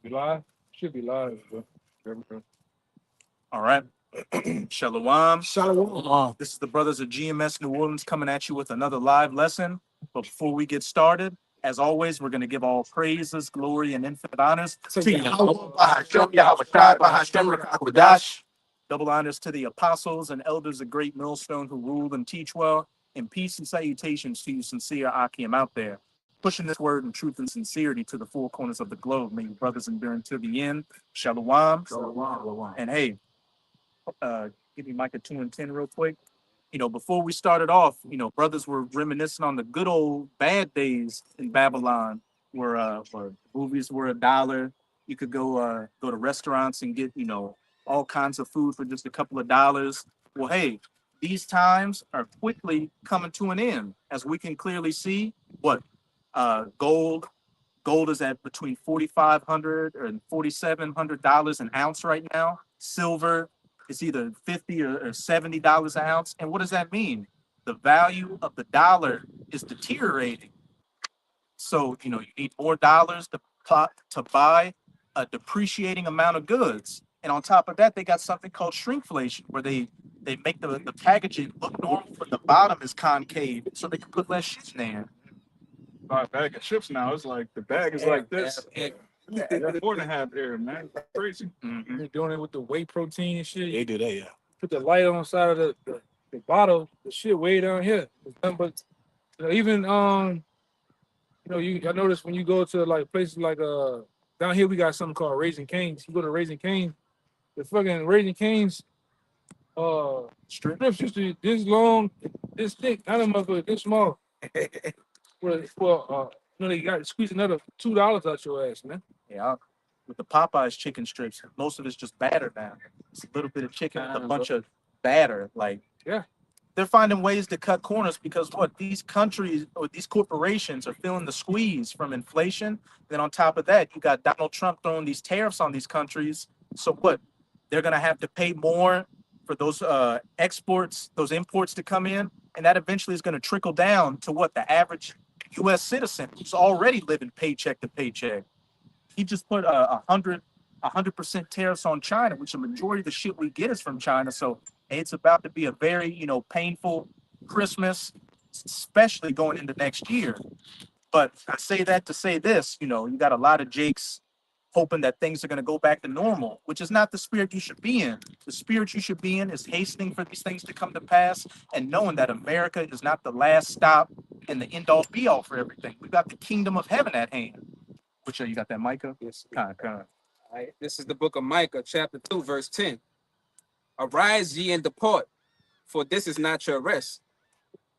Be live? Should be live, bro. There we go. All right. Shalom. Shalom. This is the brothers of GMS New Orleans coming at you with another live lesson. But before we get started, as always, we're going to give all praises, glory, and infinite honors to Yahweh. Double honors to the apostles and elders of Great Millstone who rule and teach well, and peace and salutations to you sincere Akim out there, pushing this word in truth and sincerity to the four corners of the globe. May you brothers endure until the end. Shalom. And hey, give me Micah 2 and 10 real quick. Before we started off, brothers were reminiscing on the good old bad days in Babylon, where movies were $1. You could go to restaurants and get, all kinds of food for just a couple of dollars. Well, hey, these times are quickly coming to an end, as we can clearly see. Gold is at between $4,500 and $4,700 an ounce right now. Silver is either $50 or $70 an ounce. And what does that mean? The value of the dollar is deteriorating. So, you need more dollars to buy a depreciating amount of goods. And on top of that, they got something called shrinkflation, where they make the packaging look normal, but the bottom is concave, so they can put less shit in there. Buy a bag of chips now. It's like the bag is like this. That's 4.5 there, man. Crazy. Mhm. They're doing it with the whey protein and shit. They do that, yeah. Put the light on the side of the bottle. The shit way down here. It's nothing but even I notice when you go to like places like down here we got something called Raising Cane's. You go to Raising Cane's, the fucking Raising Cane's strips used to be this long, this thick, not a motherfucker, this small. They got to squeeze another $2 out your ass, man. Yeah, with the Popeyes chicken strips, most of it's just batter now. It's a little bit of chicken with a bunch of batter. Yeah. They're finding ways to cut corners because these countries or these corporations are feeling the squeeze from inflation. Then on top of that, you got Donald Trump throwing these tariffs on these countries. So they're gonna have to pay more for those exports, those imports to come in, and that eventually is gonna trickle down to the average U.S. citizen who's already living paycheck to paycheck. He just put 100% tariffs on China, which the majority of the shit we get is from China. So it's about to be a very, painful Christmas, especially going into next year. But I say that to say this, you got a lot of Jakes hoping that things are going to go back to normal, which is not the spirit you should be in. The spirit you should be in is hastening for these things to come to pass and knowing that America is not the last stop and the end all be all for everything. We've got the kingdom of heaven at hand. Which you got that, Micah? Yes. Kind. All right. This is the book of Micah, chapter 2, verse 10. Arise ye and depart, for this is not your rest,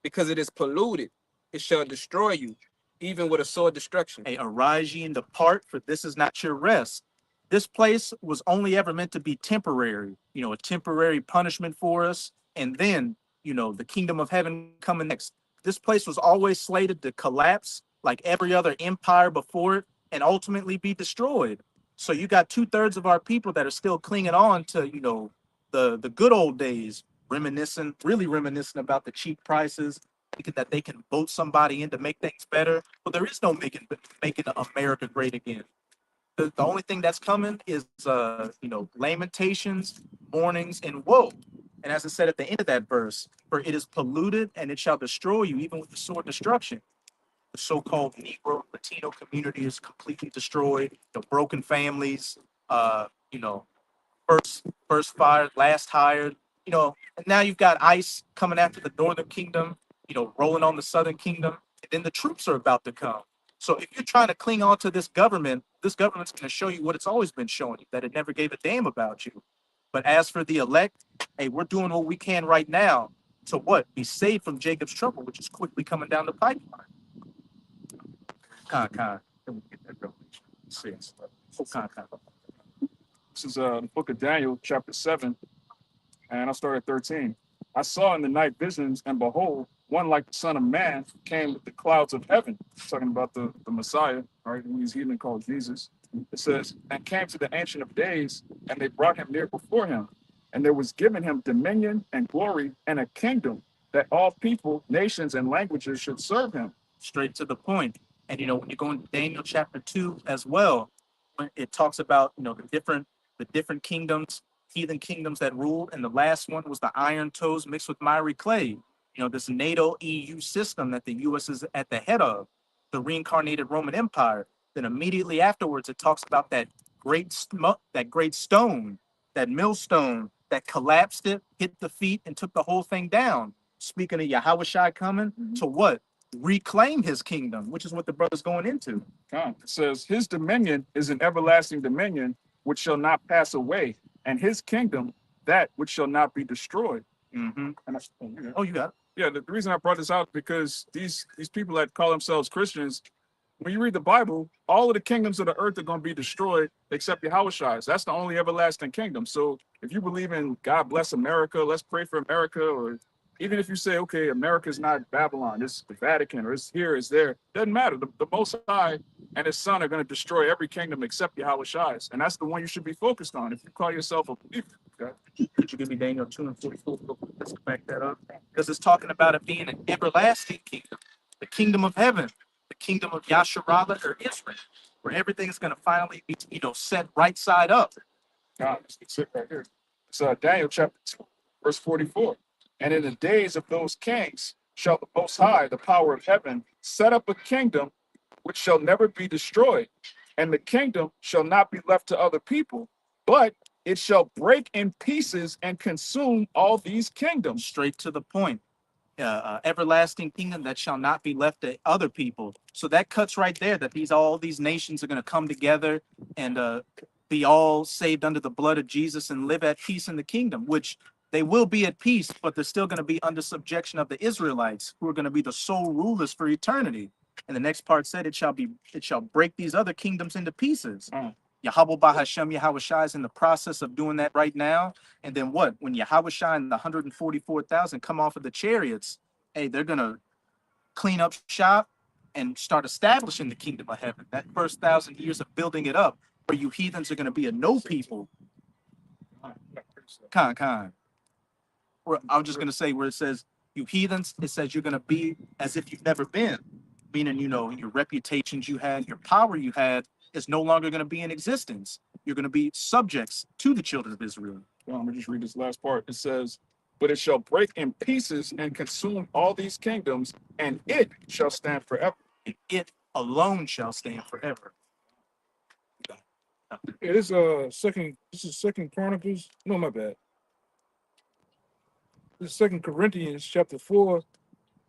because it is polluted. It shall destroy you, even with a sword destruction. Hey, arise ye and depart, for this is not your rest. This place was only ever meant to be temporary, a temporary punishment for us. And then, the kingdom of heaven coming next. This place was always slated to collapse like every other empire before it and ultimately be destroyed. So you got 2/3 of our people that are still clinging on to, the good old days, really reminiscing about the cheap prices, thinking that they can vote somebody in to make things better. Well, there is no making America great again. The only thing that's coming is, lamentations, mournings, and woe. And as I said at the end of that verse, for it is polluted and it shall destroy you, even with the sword destruction. The so-called Negro Latino community is completely destroyed. The broken families, you know, first fired, last hired, and now you've got ICE coming after the Northern Kingdom, rolling on the Southern Kingdom, and then the troops are about to come. So if you're trying to cling on to this government's going to show you what it's always been showing you, that it never gave a damn about you. But as for the elect, hey, we're doing what we can right now to be saved from Jacob's trouble, which is quickly coming down the pipeline. Con. Let me get that revelation. This is the book of Daniel, chapter 7, and I'll start at 13. I saw in the night visions, and behold, one like the Son of Man came with the clouds of heaven. Talking about the Messiah, right? Who these heathen called Jesus. It says, and came to the Ancient of Days, and they brought him near before him. And there was given him dominion and glory and a kingdom, that all people, nations, and languages should serve him. Straight to the point. And when you go into Daniel chapter 2 as well, when it talks about, the different kingdoms, heathen kingdoms that ruled, and the last one was the iron toes mixed with miry clay. This NATO EU system that the US is at the head of, the reincarnated Roman Empire. Then immediately afterwards, it talks about that great stone, that millstone that collapsed it, hit the feet, and took the whole thing down. Speaking of Yahushua coming to what? Reclaim his kingdom, which is what the brother's going into. It says, his dominion is an everlasting dominion which shall not pass away, and his kingdom that which shall not be destroyed. Mm-hmm. And Oh, you got it. yeah, the reason I brought this out is because these people that call themselves Christians, when you read the Bible, all of the kingdoms of the earth are going to be destroyed except Yahushua's. That's the only everlasting kingdom. So if you believe in God bless America, let's pray for America, or even if you say, okay, America's not Babylon, it's the Vatican, or it's here, it's there, doesn't matter. The Most High and his son are going to destroy every kingdom except Yahushua's. And that's the one you should be focused on if you call yourself a believer. Okay? Could you give me Daniel 2 and 44? Let's back that up. Because it's talking about it being an everlasting kingdom, the kingdom of heaven, the kingdom of Yasharallah or Israel, where everything's going to finally be, set right side up. God, let's sit right here. It's Daniel chapter 2, verse 44. And in the days of those kings shall the Most High, the power of heaven, set up a kingdom which shall never be destroyed, and the kingdom shall not be left to other people, but it shall break in pieces and consume all these kingdoms. Straight to the point. Everlasting kingdom that shall not be left to other people. So that cuts right there that all these nations are going to come together and be all saved under the blood of Jesus and live at peace in the kingdom, which they will be at peace, but they're still going to be under subjection of the Israelites, who are going to be the sole rulers for eternity. And the next part said it shall break these other kingdoms into pieces. Yahweh Bahashem Yahushua is in the process of doing that right now. And then what? When Yahushua and the 144,000 come off of the chariots, hey, they're going to clean up shop and start establishing the kingdom of heaven. That first 1,000 years of building it up, where you heathens are going to be a no people. Khan. I'm just going to say where it says, you heathens, it says you're going to be as if you've never been. Meaning, your reputations you had, your power you had, is no longer going to be in existence. You're going to be subjects to the children of Israel. Well, I'm going to just read this last part. It says, but it shall break in pieces and consume all these kingdoms, and it shall stand forever. And it alone shall stand forever. Yeah, this is Second Chronicles. No, my bad. This is 2 Corinthians chapter 4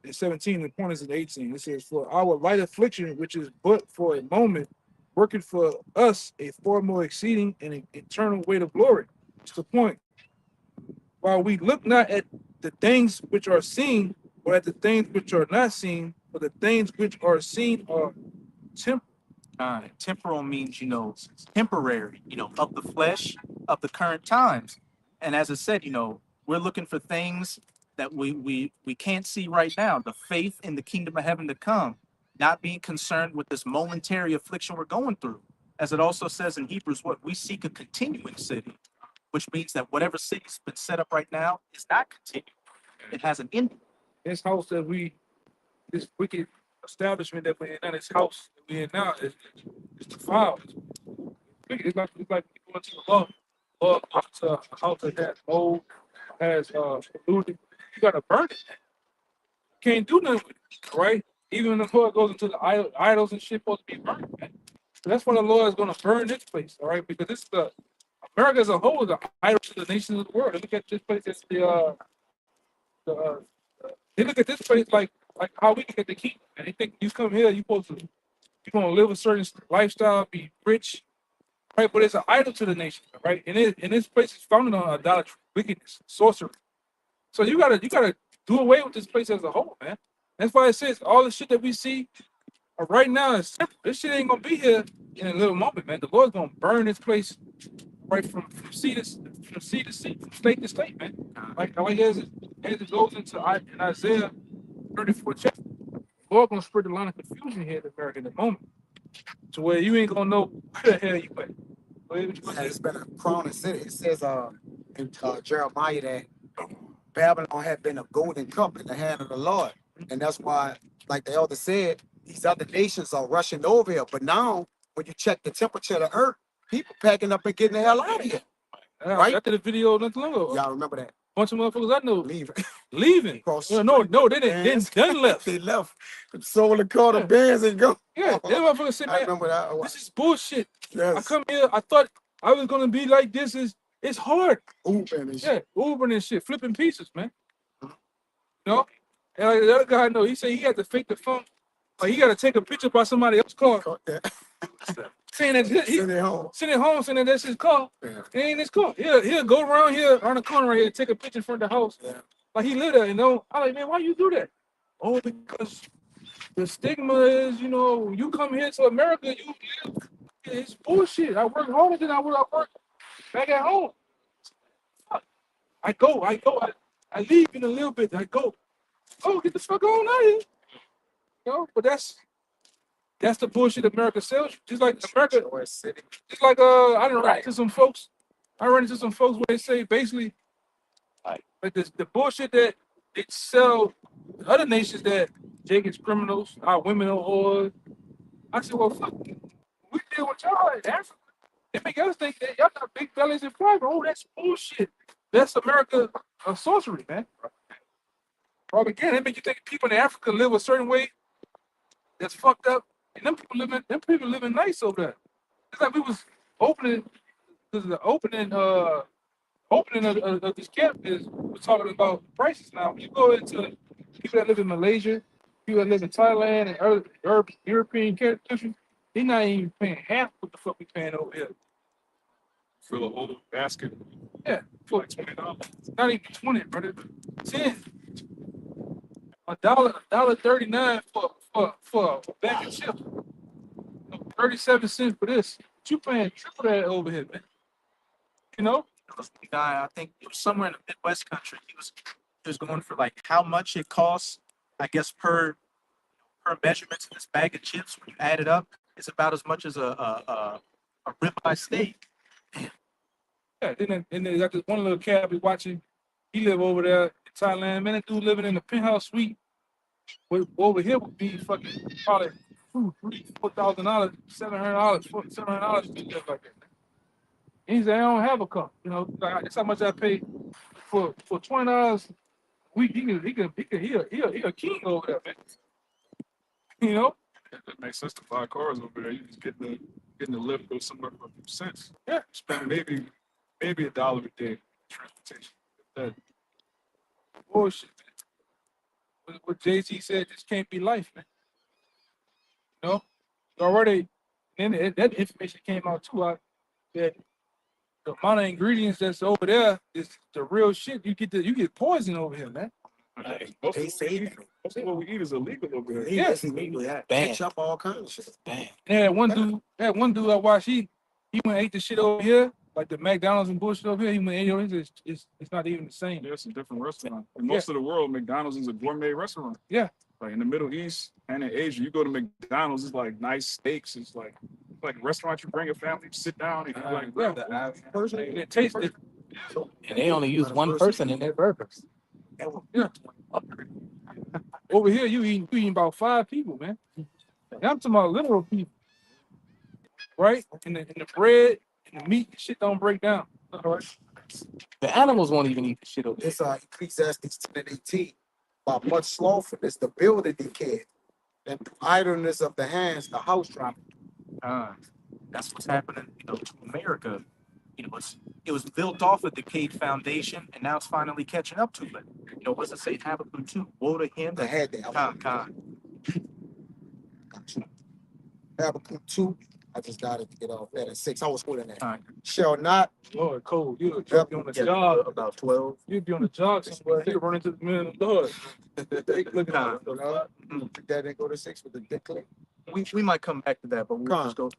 and 17. The point is in 18. It says, for our light affliction, which is but for a moment, working for us a far more exceeding and an eternal weight of glory. It's the point. While we look not at the things which are seen, or at the things which are not seen, but the things which are seen are temporal. Temporal means, temporary, of the flesh, of the current times. And as I said, we're looking for things that we can't see right now. The faith in the kingdom of heaven to come, not being concerned with this momentary affliction we're going through. As it also says in Hebrews, we seek a continuing city, which means that whatever city's been set up right now is not continuing. It has an end. This house this wicked establishment that we're in, now this house that we're in now is defiled. It's like you going to the law to a house that has mold, has polluted. You gotta burn it. Can't do nothing with it, right? Even before it goes into the idols and shit, supposed to be burned. Man. So that's why the Lord is gonna burn this place, all right? Because this is America as a whole is an idol to the nations of the world. They look at this place as they look at this place like how we look at the kingdom. And they think you come here, you're gonna live a certain lifestyle, be rich, right? But it's an idol to the nation, right? And this place is founded on idolatry, wickedness, sorcery. So you gotta do away with this place as a whole, man. That's why it says all the shit that we see right now is simple. This shit ain't gonna be here in a little moment, man. The Lord's gonna burn this place right from sea to sea, from state to state, man. Like as it goes into in Isaiah 34 chapter, the Lord gonna spread the line of confusion here in America in the moment, to where you ain't gonna know where the hell you at. It's been a crowning city. It says in Jeremiah that Babylon had been a golden cup in the hand of the Lord. And that's why, like the elder said, these other nations are rushing over here. But now, when you check the temperature of the earth, people packing up and getting the hell out of here. Right? I did a video not too long ago. Y'all remember that? Bunch of motherfuckers I know Leave. leaving. Cross No, the no, street. no, they didn't. Bands. Done left. They left. Sold the car, the Yeah. bands and go. Yeah, they motherfuckers said, I man, remember that. this is bullshit. I Yes. come here, I thought I was gonna be like this. It's hard. Uber and Yeah, shit. Ubering and shit, flipping pieces, man. You know? And like the other guy I know, he said he had to fake the phone. Like he got to take a picture by somebody else's car, Caught that. saying that he Send it home. sitting at home saying that that's his car. Yeah. It ain't his car. He'll go around here on the corner right here, take a picture in front of the house. Yeah. Like he live there, you know. I'm like, man, why you do that? Oh, because the stigma is, you know, you come here to America, you live. It's bullshit. I work harder than I work back at home. Fuck. I leave in a little bit. I go. Oh, get the fuck on out of here. You know, but that's the bullshit America sells you. Just like America, Choice City. just like I done run into some folks. I run into some folks where they say basically like this the bullshit that they sell other nations that Jake is criminals, our women are whores. I said, well fuck, we deal with y'all in Africa. They make us think that y'all got big bellies and private. Oh, that's bullshit. That's America sorcery, man. Propaganda. They make you think people in Africa live a certain way that's fucked up. And them people living nice over there. It's like we was opening the opening of this camp is we're talking about prices now. When you go into people that live in Malaysia, people that live in Thailand and other European countries, they're not even paying half what the fuck we paying over here. Fill a whole basket. Yeah, For like $20. not even 20, brother. 10. $1.39 for a bag of chips. 37 cents for this. But you paying triple that over here, man. You know? There was one guy, I think it was somewhere in the Midwest country. He was going for like how much it costs, I guess per measurement to this bag of chips. When you add it up, it's about as much as a ribeye steak. Yeah, then they got this one little cat we watching. He live over there in Thailand. Man, that dude living in a penthouse suite. Over here would be fucking probably $4,000, $700, $700 to live like that. And he said, I don't have a car. You know, like, that's how much I pay for $20 a week. He a king over there, man. You know? It makes sense to buy cars over there. You just getting the lift go somewhere for a few cents. Yeah. Spend maybe $1 a day transportation. That Bullshit, man. What Jay-Z said just can't be life, man. You know? Already, and that information came out too. That the amount of ingredients that's over there is the real shit. You get poison over here, man. most They of say that. what we eat is illegal over here. Yeah. Yes, illegal. Yeah. Bam. Catch up all kinds of shit. Damn. And that one dude I watched, he went and ate the shit over here, like the McDonald's and bullshit over here. He went and ate over here. It's not even the same. There's a different restaurant. In most of the world, McDonald's is a gourmet restaurant. Yeah. Like in the Middle East and in Asia, you go to McDonald's, it's like nice steaks. It's like a restaurant you bring your family, sit down, and you're like, Yeah. Personally, And it tasted. And they only use one person in their burgers. Yeah. Over here, you eating about 5 people, man. And I'm talking about literal people, right? And the bread and the meat, shit don't break down. All right. The animals won't even eat the shit over there. it's Ecclesiastes 10 and 18. By much slothfulness, the building decayed. And through idleness of the hands, the house dropped. That's what's happening, to America. It was built off a decayed foundation, and now it's finally catching up to it. What's it say? Habakkuk 2. Woe to him I that had that. Con. Habakkuk 2. I just got it to get off that at 6. I was holding that. Con. Shall not. Lord, Cole, you'll Yep. be on the Yeah, job. about 12. You'll be on the job somewhere. You'll run into the man of the Lord. Look at That didn't go to 6 with the declare. We might come back to that, but we'll Con. just go.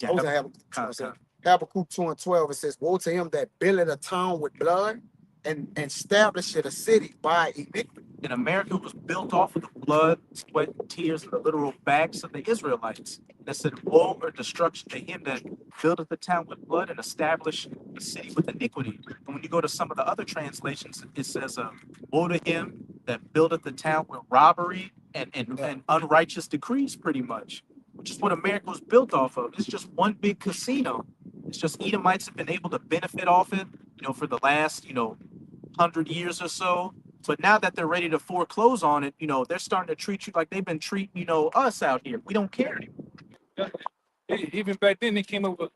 I was in Habakkuk 2. Con. I said, Habakkuk 2 and 12. It says, woe to him that buildeth a town with blood and establisheth a city by iniquity. In America, it was built off of the blood, sweat, tears, and the literal backs of the Israelites. That said, woe or destruction to him that buildeth the town with blood and establish the city with iniquity. And when you go to some of the other translations, it says, woe to him that buildeth the town with robbery and unrighteous decrees, pretty much. which is what America was built off of. It's just one big casino. It's just Edomites have been able to benefit off it, for the last, 100 years or so. But now that they're ready to foreclose on it, they're starting to treat you like they've been treating, us out here. We don't care anymore. Yeah. Even back then, they came up with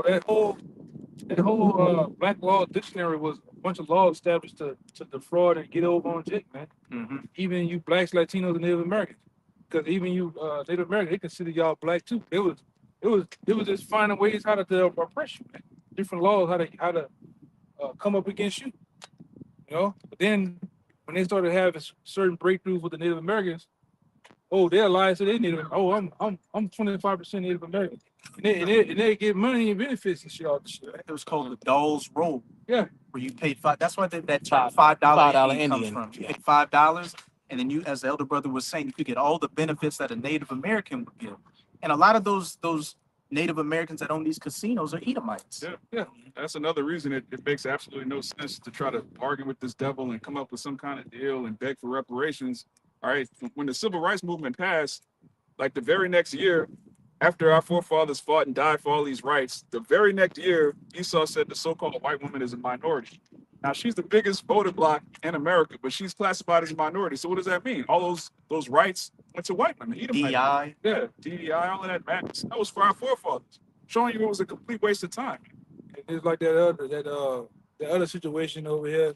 that whole black law dictionary was a bunch of laws established to defraud and get over on Jake, man. Mm-hmm. Even you blacks, Latinos, and Native Americans, because even you Native Americans, they consider y'all black too. It was just finding ways how to oppress you, man. Different laws how to come up against you, But then when they started having certain breakthroughs with the Native Americans, they're lied to their Native. I'm 25% Native American, and they get money and benefits and shit all this shit. It was called the Dawes Roll. Yeah. Where you paid $5. That's why that term $5 $5 Indian comes Indian. from. You Yeah. paid $5, and then you, as the elder brother was saying, you could get all the benefits that a Native American would get. And a lot of those Native Americans that own these casinos are Edomites. Yeah. That's another reason it makes absolutely no sense to try to bargain with this devil and come up with some kind of deal and beg for reparations. All right. When the civil rights movement passed, like the very next year, after our forefathers fought and died for all these rights, the very next year, Esau said the so-called white woman is a minority. Now, she's the biggest voter bloc in America, but she's classified as a minority. So what does that mean? All those rights went to white women. DI. Yeah, DEI, all of that matters. That was for our forefathers, showing you it was a complete waste of time. And it's like that other situation over here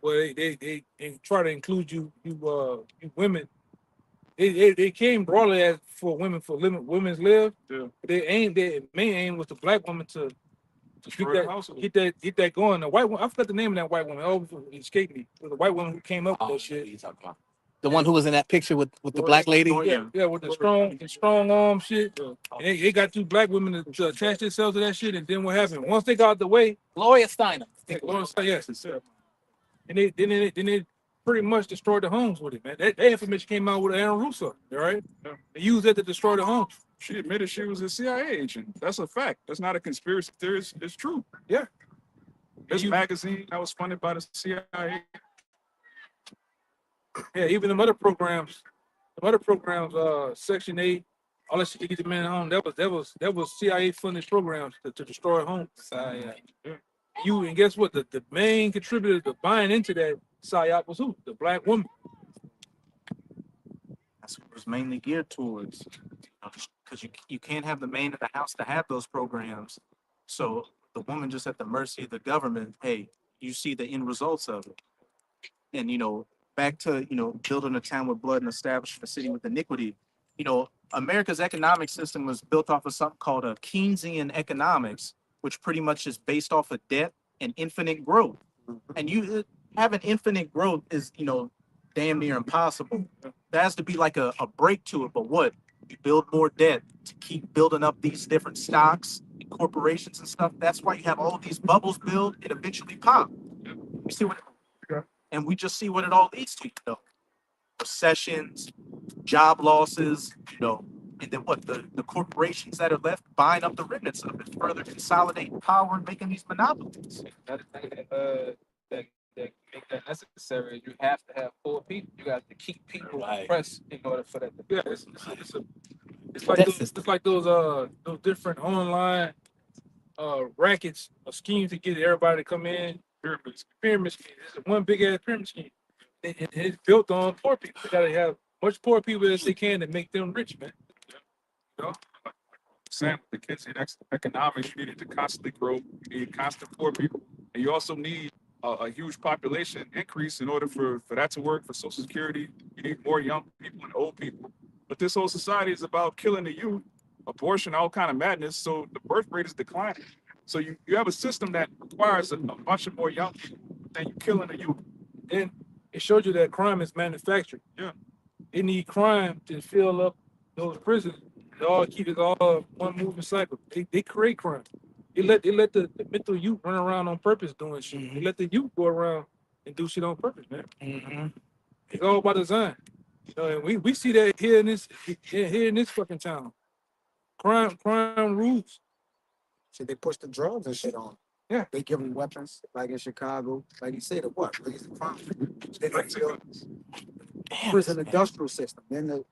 where they try to include you women. They came broadly as for women women's live. Yeah. Their main aim was the black woman to Destroy the household. get that going. The white woman, I forgot the name of that white woman. Oh, it escaped me. It was the white woman who came up with that What shit. are you talking about? The one who was in that picture with the black lady? Yeah, with the strong arm shit. And they got two black women to attach themselves to that shit, and then what happened? Once they got out the way, Gloria Steinem. yes, and they pretty much destroyed the homes with it, man. That information came out with Aaron Russo, all right? They used that to destroy the homes. She admitted she was a CIA agent. That's a fact. That's not a conspiracy theory. It's true. Yeah. This magazine that was funded by the CIA. Yeah, even the other programs, Section 8, all that shit to get the man home. That was CIA funded programs to destroy homes. And guess what? The main contributor to buying into that psyop was who? The black woman. That's what it was mainly geared towards. Because you can't have the man in the house to have those programs. So the woman just at the mercy of the government. Hey, you see the end results of it. And back to building a town with blood and establishing a city with iniquity. America's economic system was built off of something called a Keynesian economics, which pretty much is based off of debt and infinite growth. And you having infinite growth is damn near impossible. There has to be like a break to it. But what? You build more debt to keep building up these different stocks and corporations and stuff. That's why you have all these bubbles build and eventually pop. You see what? And we just see what it all leads to. Recessions, job losses. And then what? The corporations that are left buying up the remnants of it, further consolidating power and making these monopolies. Another thing that make that necessary, you have to have poor people. You got to keep people Right. oppressed in order for that to be. Yeah, it's like those different online rackets or schemes to get everybody to come in. Pyramid scheme. It's one big ass pyramid scheme. It's built on poor people. They gotta have much poor people as they can to make them rich, man. Sam, the kids in economics, you needed to constantly grow. You need constant poor people. And you also need a huge population increase in order for that to work, for Social Security. You need more young people and old people. But this whole society is about killing the youth, abortion, all kind of madness. So the birth rate is declining. So you have a system that requires a bunch of more young people, then you're killing the youth. And it showed you that crime is manufactured. Yeah. They need crime to fill up those prisons. They all keep it all one moving cycle. They create crime. They let the mental youth run around on purpose doing shit. Mhm. They let the youth go around and do shit on purpose, man. Mm-hmm. It's all by design. And we see that here in this fucking town. Crime rules. So they push the drugs and shit on. Yeah. They give them weapons, like in Chicago. Like you said, raise the crime. Then they build prison industrial system. Then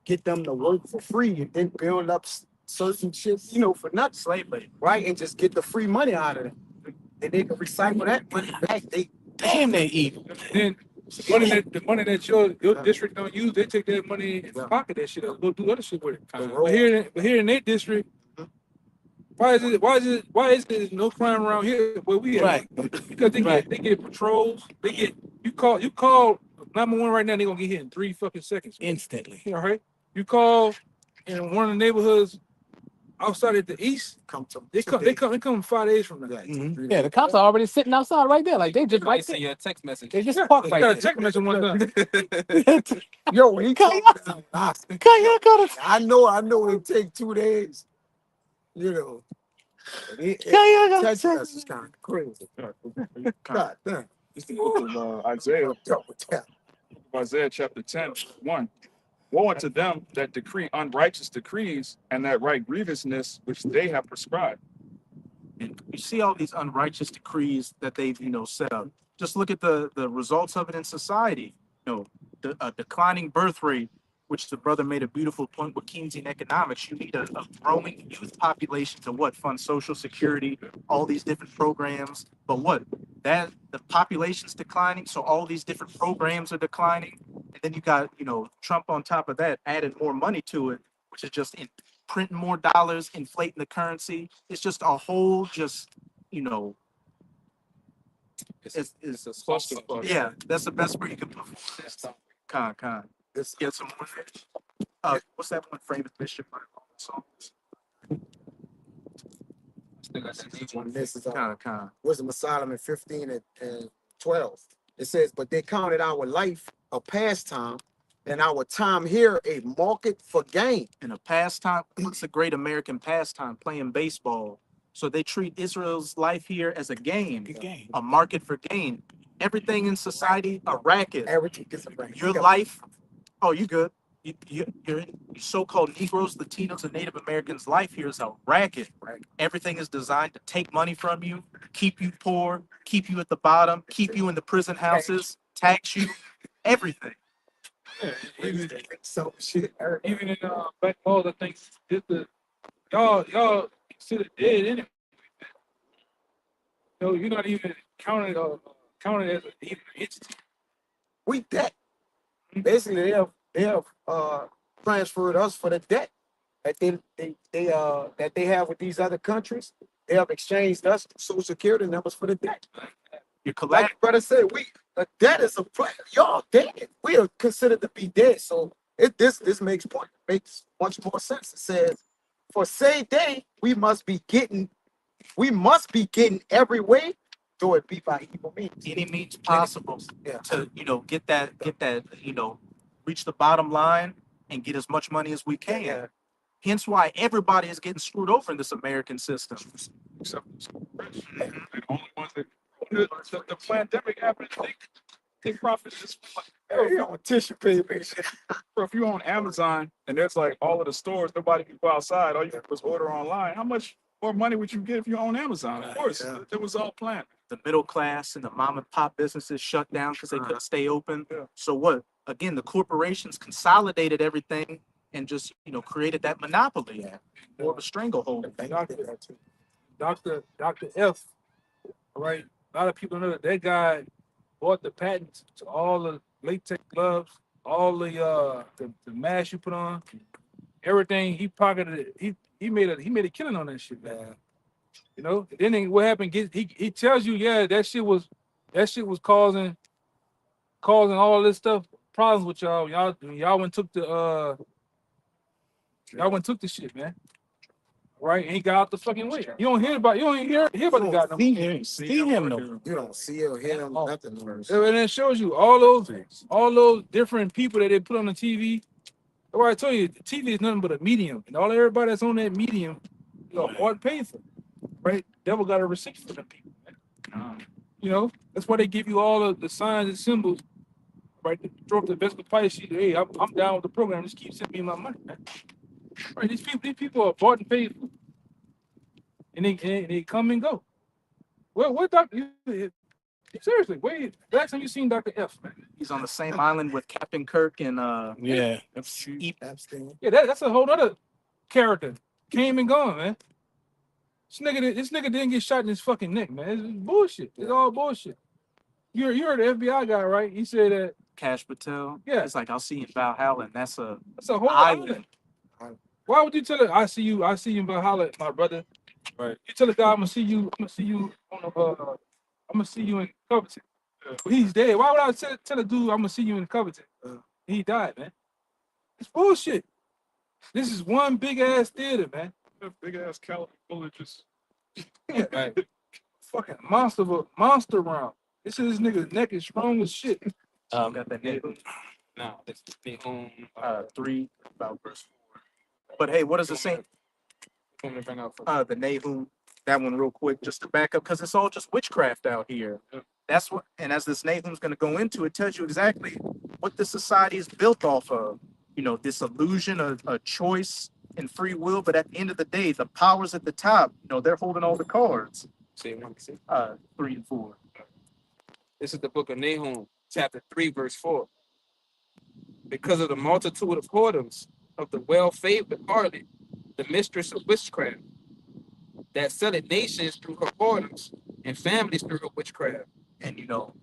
get them to work for free and then build up certain shit, for nothing, Slavery. right? And just get the free money out of them. And they can recycle that money back. Damn, they evil. Then the money that your district don't use, they take that money and pocket that shit up, go do other shit with it. But here in their district, why is it no crime around here where we at? Right. Because they Right. get patrols. They get you call 911 right now. They gonna get hit in 3 fucking seconds. Instantly. All right. You call in one of the neighborhoods outside at the east. They come 5 days from now. Mhm. Yeah, the cops are already sitting outside right there. Like they just I right send there. you a text message. They just Yeah, parked I right got a there. text message one time. Yo, when he Kaya, I Kaya, know it take 2 days. Kaya, Text message is kind of crazy. God damn. It's the book of Isaiah, Isaiah chapter 10, 1. Woe unto them that decree unrighteous decrees and that write grievousness which they have prescribed. And you see all these unrighteous decrees that they've, set up. Just look at the results of it in society. The declining birth rate, which the brother made a beautiful point with Keynesian economics. You need a growing youth population to fund Social Security, all these different programs. But the population's declining, so all these different programs are declining. And then you got, Trump on top of that, added more money to it, which is just printing more dollars, inflating the currency. It's just a whole, it's It's a clusterfuck. yeah, that's the best word you can put for it. Con. Let's get some more. What's that one famous Bishop song? This is Con. Wisdom of Solomon 15 and 12. It says, but they counted our life a pastime and our time here a market for gain. In a pastime, what's a great American pastime? Playing baseball. So they treat Israel's life here as a game, Good game. a market for gain. Everything in society, a racket. Everything is a racket. Your life, you good. Your so-called Negroes, Latinos, and Native Americans' life here is a racket. Everything is designed to take money from you, keep you poor, keep you at the bottom, keep you in the prison houses, tax you, everything. So shit. Even in Black Balls, I think y'all consider dead anyway. You're not even counted as even an entity. We debt. Basically, they have transferred us for the debt that they have with these other countries. They have exchanged us Social Security numbers for the debt. Your Like collateral. your brother said, a debt is a price. Y'all dead. We are considered to be dead. So this makes much more sense. It says, for say they we must be getting every way, though it be by evil means. Any means possible Yeah. to get that reach the bottom line and get as much money as we can. Yeah. Hence why everybody is getting screwed over in this American system. Except the rich. They're the only ones that the pandemic happened. They profit just like, Hey, on tissue paper. bro, if you on Amazon and there's like all of the stores, nobody can go outside. All you can do is order online. How much more money would you get if you own Amazon? Of course, it was all planned. The middle class and the mom and pop businesses shut down because they couldn't stay open. Yeah. So what? Again, the corporations consolidated everything and just created that monopoly. More of a stranglehold. Dr. F, right? A lot of people know that guy bought the patents to all the latex gloves, all the mask you put on, everything. He pocketed it. He made a killing on that shit, man. Then what happened? He tells you, that shit was causing all this stuff, problems with y'all. Y'all went took the shit, man. Right? And he got out the fucking way. You don't hear about the guy no more. See him though. You don't see or hear them, nothing. And it shows you all those different people that they put on the TV. That's why I told you, the TV is nothing but a medium, and everybody that's on that medium, hard paid for, right? Devil got a receipt for them people, man. That's why they give you all of the signs and symbols, right? To throw up the best price sheet. Hey, I'm down with the program. Just keep sending me my money, man. Right? These people are bought and paid for, and they come and go. Well, what doctor? Seriously, wait. Last time you seen Dr. F, man. He's on the same island with Captain Kirk and Yeah. Epstein. Yeah, that's a whole other character. Came and gone, man. This nigga didn't get shot in his fucking neck, man. It's bullshit. It's all bullshit. You heard the FBI guy, right? He said that Cash Patel. Yeah. It's like, I'll see you in Valhalla, and that's a that's a whole island. island. Why would you tell it? I see you in Valhalla, my brother. Right. You tell the guy I'm gonna see you on the I'm gonna see you in Covington. But he's dead. Why would I tell a dude I'm gonna see you in Covington? He died, man. It's bullshit. This is one big ass theater, man. Big ass caliber bullet just. Right. Fucking monster round. This nigga's neck is strong as shit. Got that name. Now, let's be home. 3, about verse 4. But hey, what does it say? I'm gonna bring out for The Nahum, that one real quick, just to back up, because it's all just witchcraft out here. That's what, and as this Nahum's going to go into, it tells you exactly what the society is built off of. You know, this illusion of a choice and free will, but at the end of the day, the powers at the top, you know, they're holding all the cards. See, one, see. 3 and 4. This is the book of Nahum, chapter 3, verse 4. Because of the multitude of whoredoms of the well-favored harlot, the mistress of witchcraft, that selleth nations through her whoredoms and families through her witchcraft. And, you know,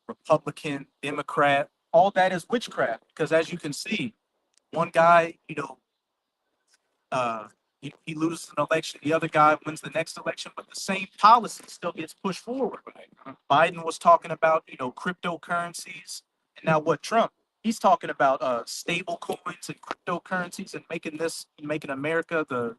Republican, Democrat, all that is witchcraft. Because as you can see, one guy, you know, he loses an election, the other guy wins the next election, but the same policy still gets pushed forward. Biden was talking about, you know, cryptocurrencies, and now what Trump? He's talking about stable coins and cryptocurrencies and making America the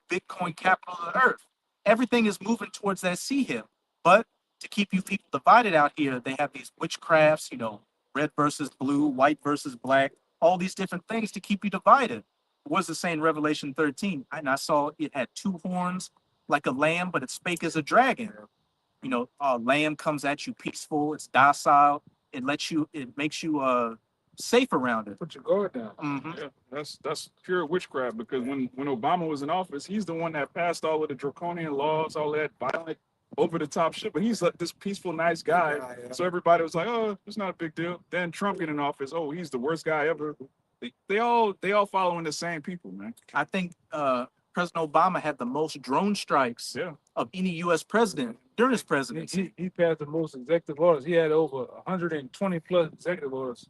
Bitcoin capital of the earth. Everything is moving towards that sea hill. But to keep you people divided out here, they have these witchcrafts, you know, red versus blue, white versus black, all these different things to keep you divided. What does it say in Revelation 13? And I saw it had 2 horns like a lamb, but it's fake as a dragon. You know, a lamb comes at you peaceful, it's docile, it makes you safe around it. put your guard down. Mhm. Yeah, that's pure witchcraft because when Obama was in office, he's the one that passed all of the draconian laws, all that violent, over the top shit. But he's like this peaceful, nice guy. Yeah. So everybody was like, "Oh, it's not a big deal." Then Trump get in office. Oh, he's the worst guy ever. They all following the same people, man. I think President Obama had the most drone strikes Yeah. of any U.S. president during his presidency. He passed the most executive orders. He had over 120 plus executive orders.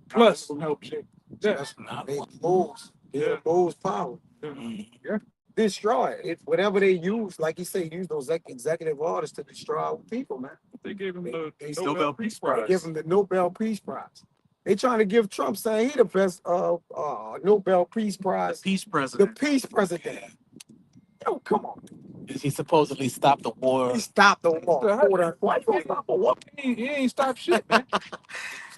Plus, help shit. yeah. That's big moves. Yeah. Moves power. Yeah. Destroy it. Whatever they use, like you say, use those executive orders to destroy our people, man. They gave him the They Nobel Peace Prize. Give him the Nobel Peace Prize. They trying to give Trump saying he the best Nobel Peace Prize, Peace the president. peace president. Yo, come on. He supposedly stopped the war. He stopped the war. Why you gonna stop a war? He ain't stop shit, man.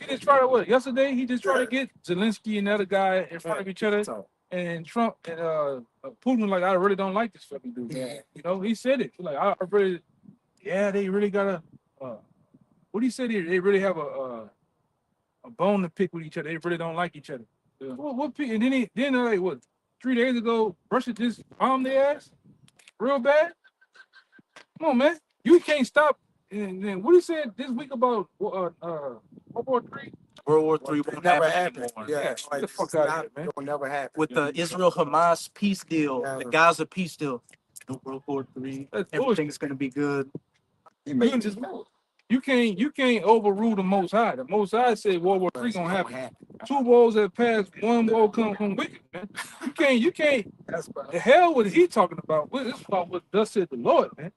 He just tried to yesterday he just tried to get Zelensky and the other guy in front of each other. And Trump and Putin was like, I really don't like this fucking dude. Yeah. You know, he said it. Like, I really, yeah, they really got what he said here, they really have a bone to pick with each other. They really don't like each other. Yeah. And then like what 3 days ago, Russia just bombed their ass real bad. Come on, man. You can't stop. And then what he said this week about World War III. World War III will Never happen happened. anymore. Yeah, Get the like, fuck it's outta not- here, man. It'll never happen. With the Israel-Hamas peace deal, Yeah. the Gaza peace deal, no World War III, That's everything's going to be good. He made this move. You can't overrule the Most High. The Most High said World War III gonna happen. 2 wars have passed, 1 war come from wicked, man. You can't. That's right. The hell what is he talking about? This is about what thus said the Lord, man.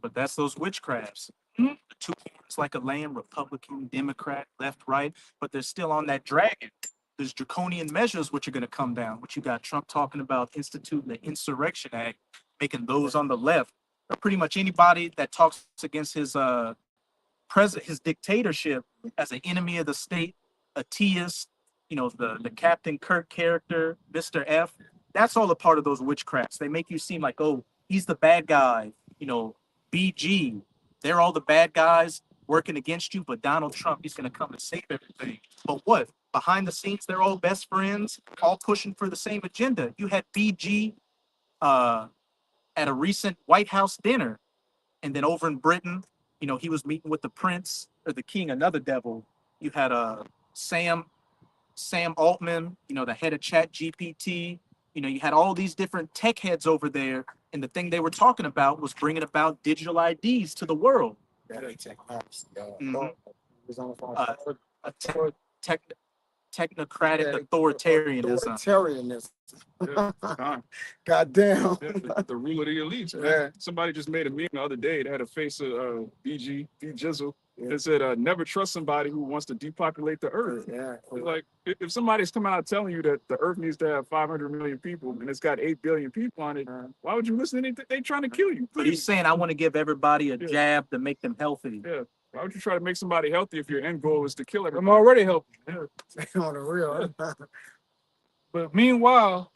But that's those witchcrafts. Mhm. The 2 horns like a lamb, Republican, Democrat, left, right, but they're still on that dragon. There's draconian measures which are going to come down, which you got Trump talking about instituting the Insurrection Act, making those on the left, or pretty much anybody that talks against his his dictatorship as an enemy of the state, a teist, you know, the Captain Kirk character, Mr. F. That's all a part of those witchcrafts. They make you seem like, oh, he's the bad guy, you know, BG. They're all the bad guys working against you, but Donald Trump, he's going to come and save everything. But what? Behind the scenes, they're all best friends, all pushing for the same agenda. You had BG at a recent White House dinner, and then over in Britain, you know, he was meeting with the prince or the king, another devil. You had Sam Altman, you know, the head of Chat GPT. You know, you had all these different tech heads over there, and the thing they were talking about was bringing about digital IDs to the world. Mhm. A tech, technocratic authoritarianism. Authoritarianism. Con. Goddamn. The rule of the elites, man. Yeah. Somebody just made a meme the other day. They had a face of BG, D Jizzle. Yeah. It said, never trust somebody who wants to depopulate the earth. Yeah. It's like, if somebody's coming out telling you that the earth needs to have 500 million people and it's got 8 billion people on it, why would you listen to anything? They trying to kill you. But he's saying, I want to give everybody a Yeah. jab to make them healthy. Yeah. Why would you try to make somebody healthy if your end goal is to kill I'm everybody? already helping. Yeah. On the real. But meanwhile,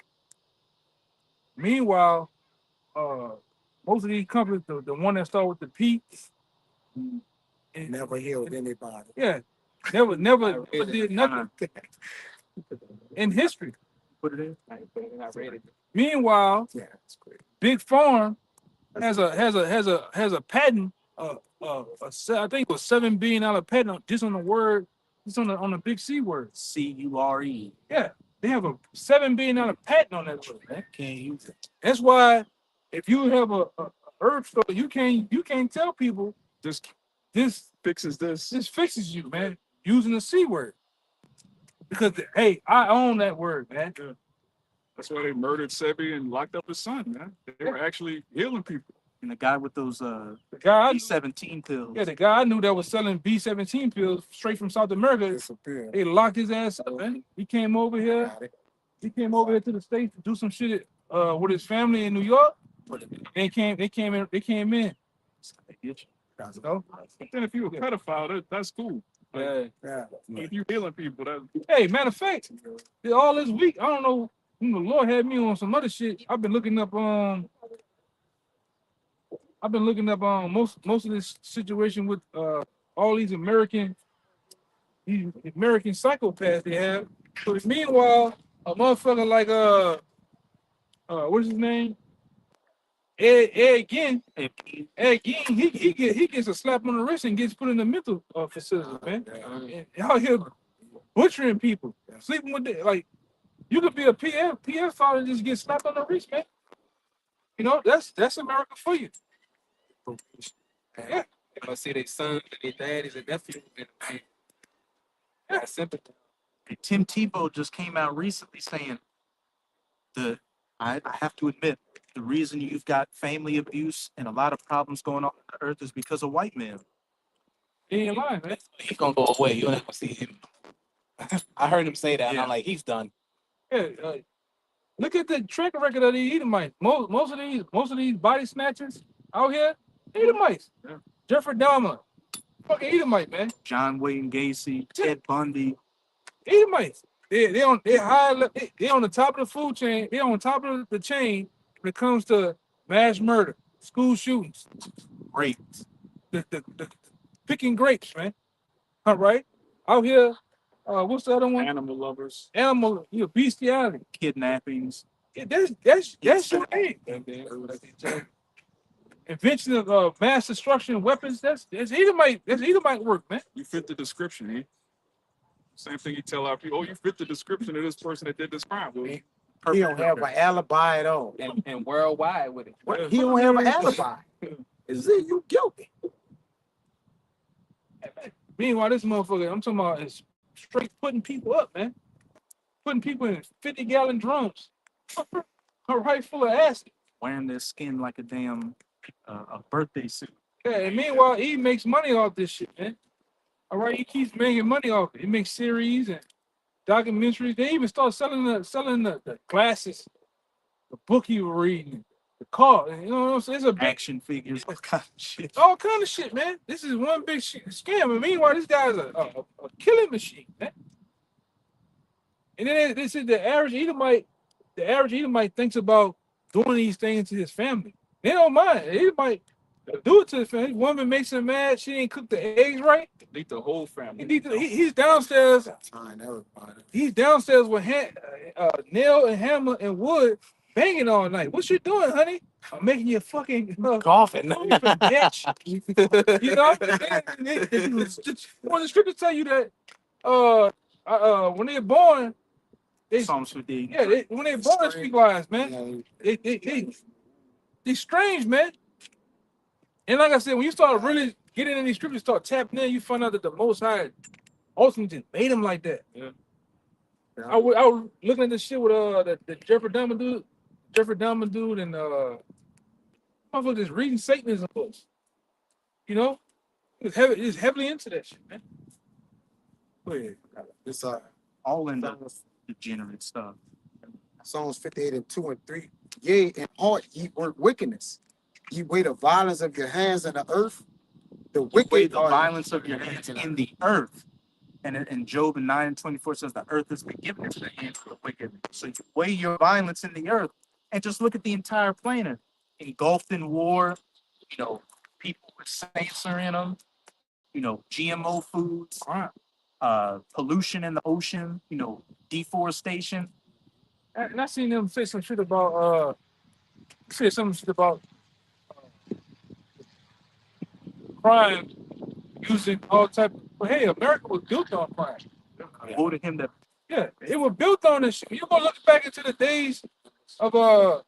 most of these companies, the one that start with the P, and- Never healed anybody. yeah, never did nothing in history. Put it in. I read it. Meanwhile, Yeah, that's great. Big Farm has a patent. I think it was $7 billion patent just on the word, just on the big C word. CURE. Yeah, they have a $7 billion patent on that word, man. Can't use it. That's why if you have a herb store, you can't tell people This fixes this. this fixes you, man, using the C word. Because hey, I own that word, man. That's why they murdered Sebi and locked up his son, man. They were actually healing people. And the guy with those The guy, B17 pills. the guy I knew that was selling B17 pills straight from South America. Disappeared. They locked his ass up, man. He came over here. Got it. He came over here to the States to do some shit with his family in New York. They came in. Got it. So, But then if you're a pedophile, that's cool. yeah. Yeah. If you're healing people, that's Hey, matter of fact, all this week, I don't know. The Lord had me on some other shit. I've been looking up most of this situation with all these American psychopaths they have. But meanwhile, a motherfucker like what's his name? Ed Gein, he gets a slap on the wrist and gets put in the mental facility, man. And out here butchering people, sleeping with the, like, you could be a PF father and just get slapped on the wrist, man. You know, that's America for you. Yeah. If I see their son and their dad is a nephew, and I sympathy. Tim Tebow just came out recently saying I have to admit, the reason you've got family abuse and a lot of problems going on the earth is because of white men. He ain't lying, man. He's gonna go away. You'll never see him. I heard him say that, and Yeah. I'm like, he's done. Yeah, look at the track record of the Edomites. Most of these body snatchers out here, Edomites. Yeah. Jeffrey Dahmer, fucking Edomite, man. John Wayne Gacy, Ted Bundy. Edomites. They on the top of the food chain. They on top of the chain when it comes to mass murder, school shootings, Rape. the picking grapes, man. All right, out here. What's the other one? animal lovers. Animal, bestiality. Kidnappings. Yeah, that's your name. Invention of mass destruction weapons. That's Edomite work, man. You fit the description, eh? Same thing you tell our people. Oh, you fit the description of this person that did this crime. Well, He don't have an alibi at all. And worldwide with it. What? He don't have an alibi. Is it you guilty? Meanwhile, this motherfucker, I'm talking about, is straight putting people up, man. Putting people in 50-gallon drums. All right, full of acid. Wearing their skin like a damn a birthday suit. Yeah, and meanwhile, he makes money off this shit, man. All right, he keeps making money off it. He makes series and documentaries. They even start selling the glasses, the book he was reading, the car. You know what I'm saying? It's a big, Action figures, all kind of shit. all kind of shit, man. This is one big scam. And meanwhile, this guy's a killing machine, man. And then this is the average Edomite. The average Edomite thinks about doing these things to his family. They don't mind. Edomite do it to his family. Woman makes him mad. She ain't cooked the eggs right. delete the whole He family. need to, he's downstairs. Time everybody. He's downstairs with nail and hammer and wood, banging all night. What you doing, honey? making you fucking Coughing. bitch. You know, when the scriptures tell you that when they're born, they Psalms 50. when they're born, they speak lies, man. They strange, man. And like I said, when you start really getting in these scriptures, start tapping in, you find out that the Most High ultimately just made them like that. Yeah. I was looking at this shit with the Jeffrey Dahmer dude, and motherfucker just reading Satanism books. You know, he's heavily into that shit, man. Go ahead. It's All in the degenerate stuff. Psalms 58:2-3. Yea, in heart ye work wickedness. Ye weigh the violence of your hands in the earth. The Weigh wicked the are violence of your hands in the earth. And in Job 9:24 says the earth has been given into the hands of the wicked. So you weigh your violence in the earth and just look at the entire planet. Engulfed in war, you know, people with cancer in them, you know, GMO foods, pollution in the ocean, you know, deforestation. And I seen them say some shit about crime using all type of, but hey, America was built on crime. Voted him to Yeah, it was built on this shit. You're gonna look back into the days of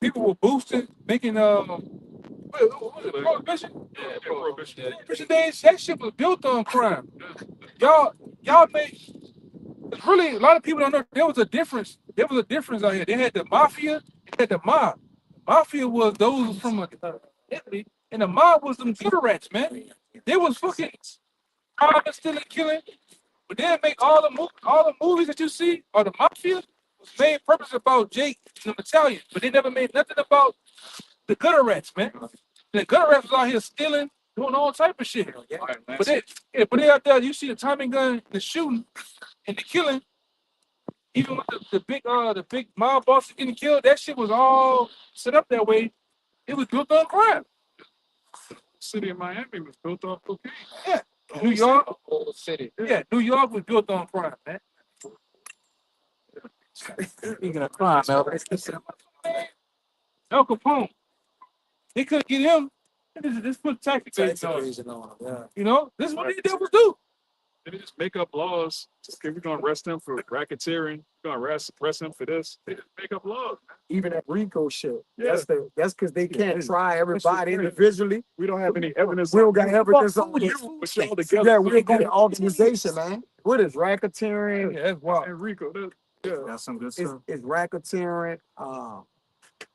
people were boosting, making what was it, prohibition? Yeah, prohibition. Prohibition days, that shit was built on crime. Y'all made, it's really, a lot of people don't know there was a difference. There was a difference out here. They had the mafia, they had the mob. The mafia was those from Italy, and the mob was them good rats, man. They was fucking robbing, stealing, killing. But they make all the movies that you see, or the mafia, was main purpose about Jake and the Italian, but they never made nothing about the gutter rats, man. The gutter rats was out here stealing, doing all type of shit. But they out there, you see the Tommy gun, the shooting, and the killing. Even with the big mob bosses getting killed, that shit was all set up that way. It was built on crime. The city of Miami was built off cocaine. Yeah. New York, Whole city. yeah, New York was built on crime, man. Speaking of crime, Elvis. Al Capone, they couldn't get him. This put tax evasion on. Yeah. You know, this is what these devils do. They just make up laws. Okay, we're gonna arrest them for racketeering. We're gonna arrest them for this. They just make up laws. Even that RICO shit. Yeah. That's because they can't Yeah. try everybody That's individually. We don't have any evidence. We don't got evidence on But you. y'all together. Yeah, we got an organization, man. What is racketeering? Yeah, that's wild. And Rico, yeah. That's some good It's, stuff. it's racketeering.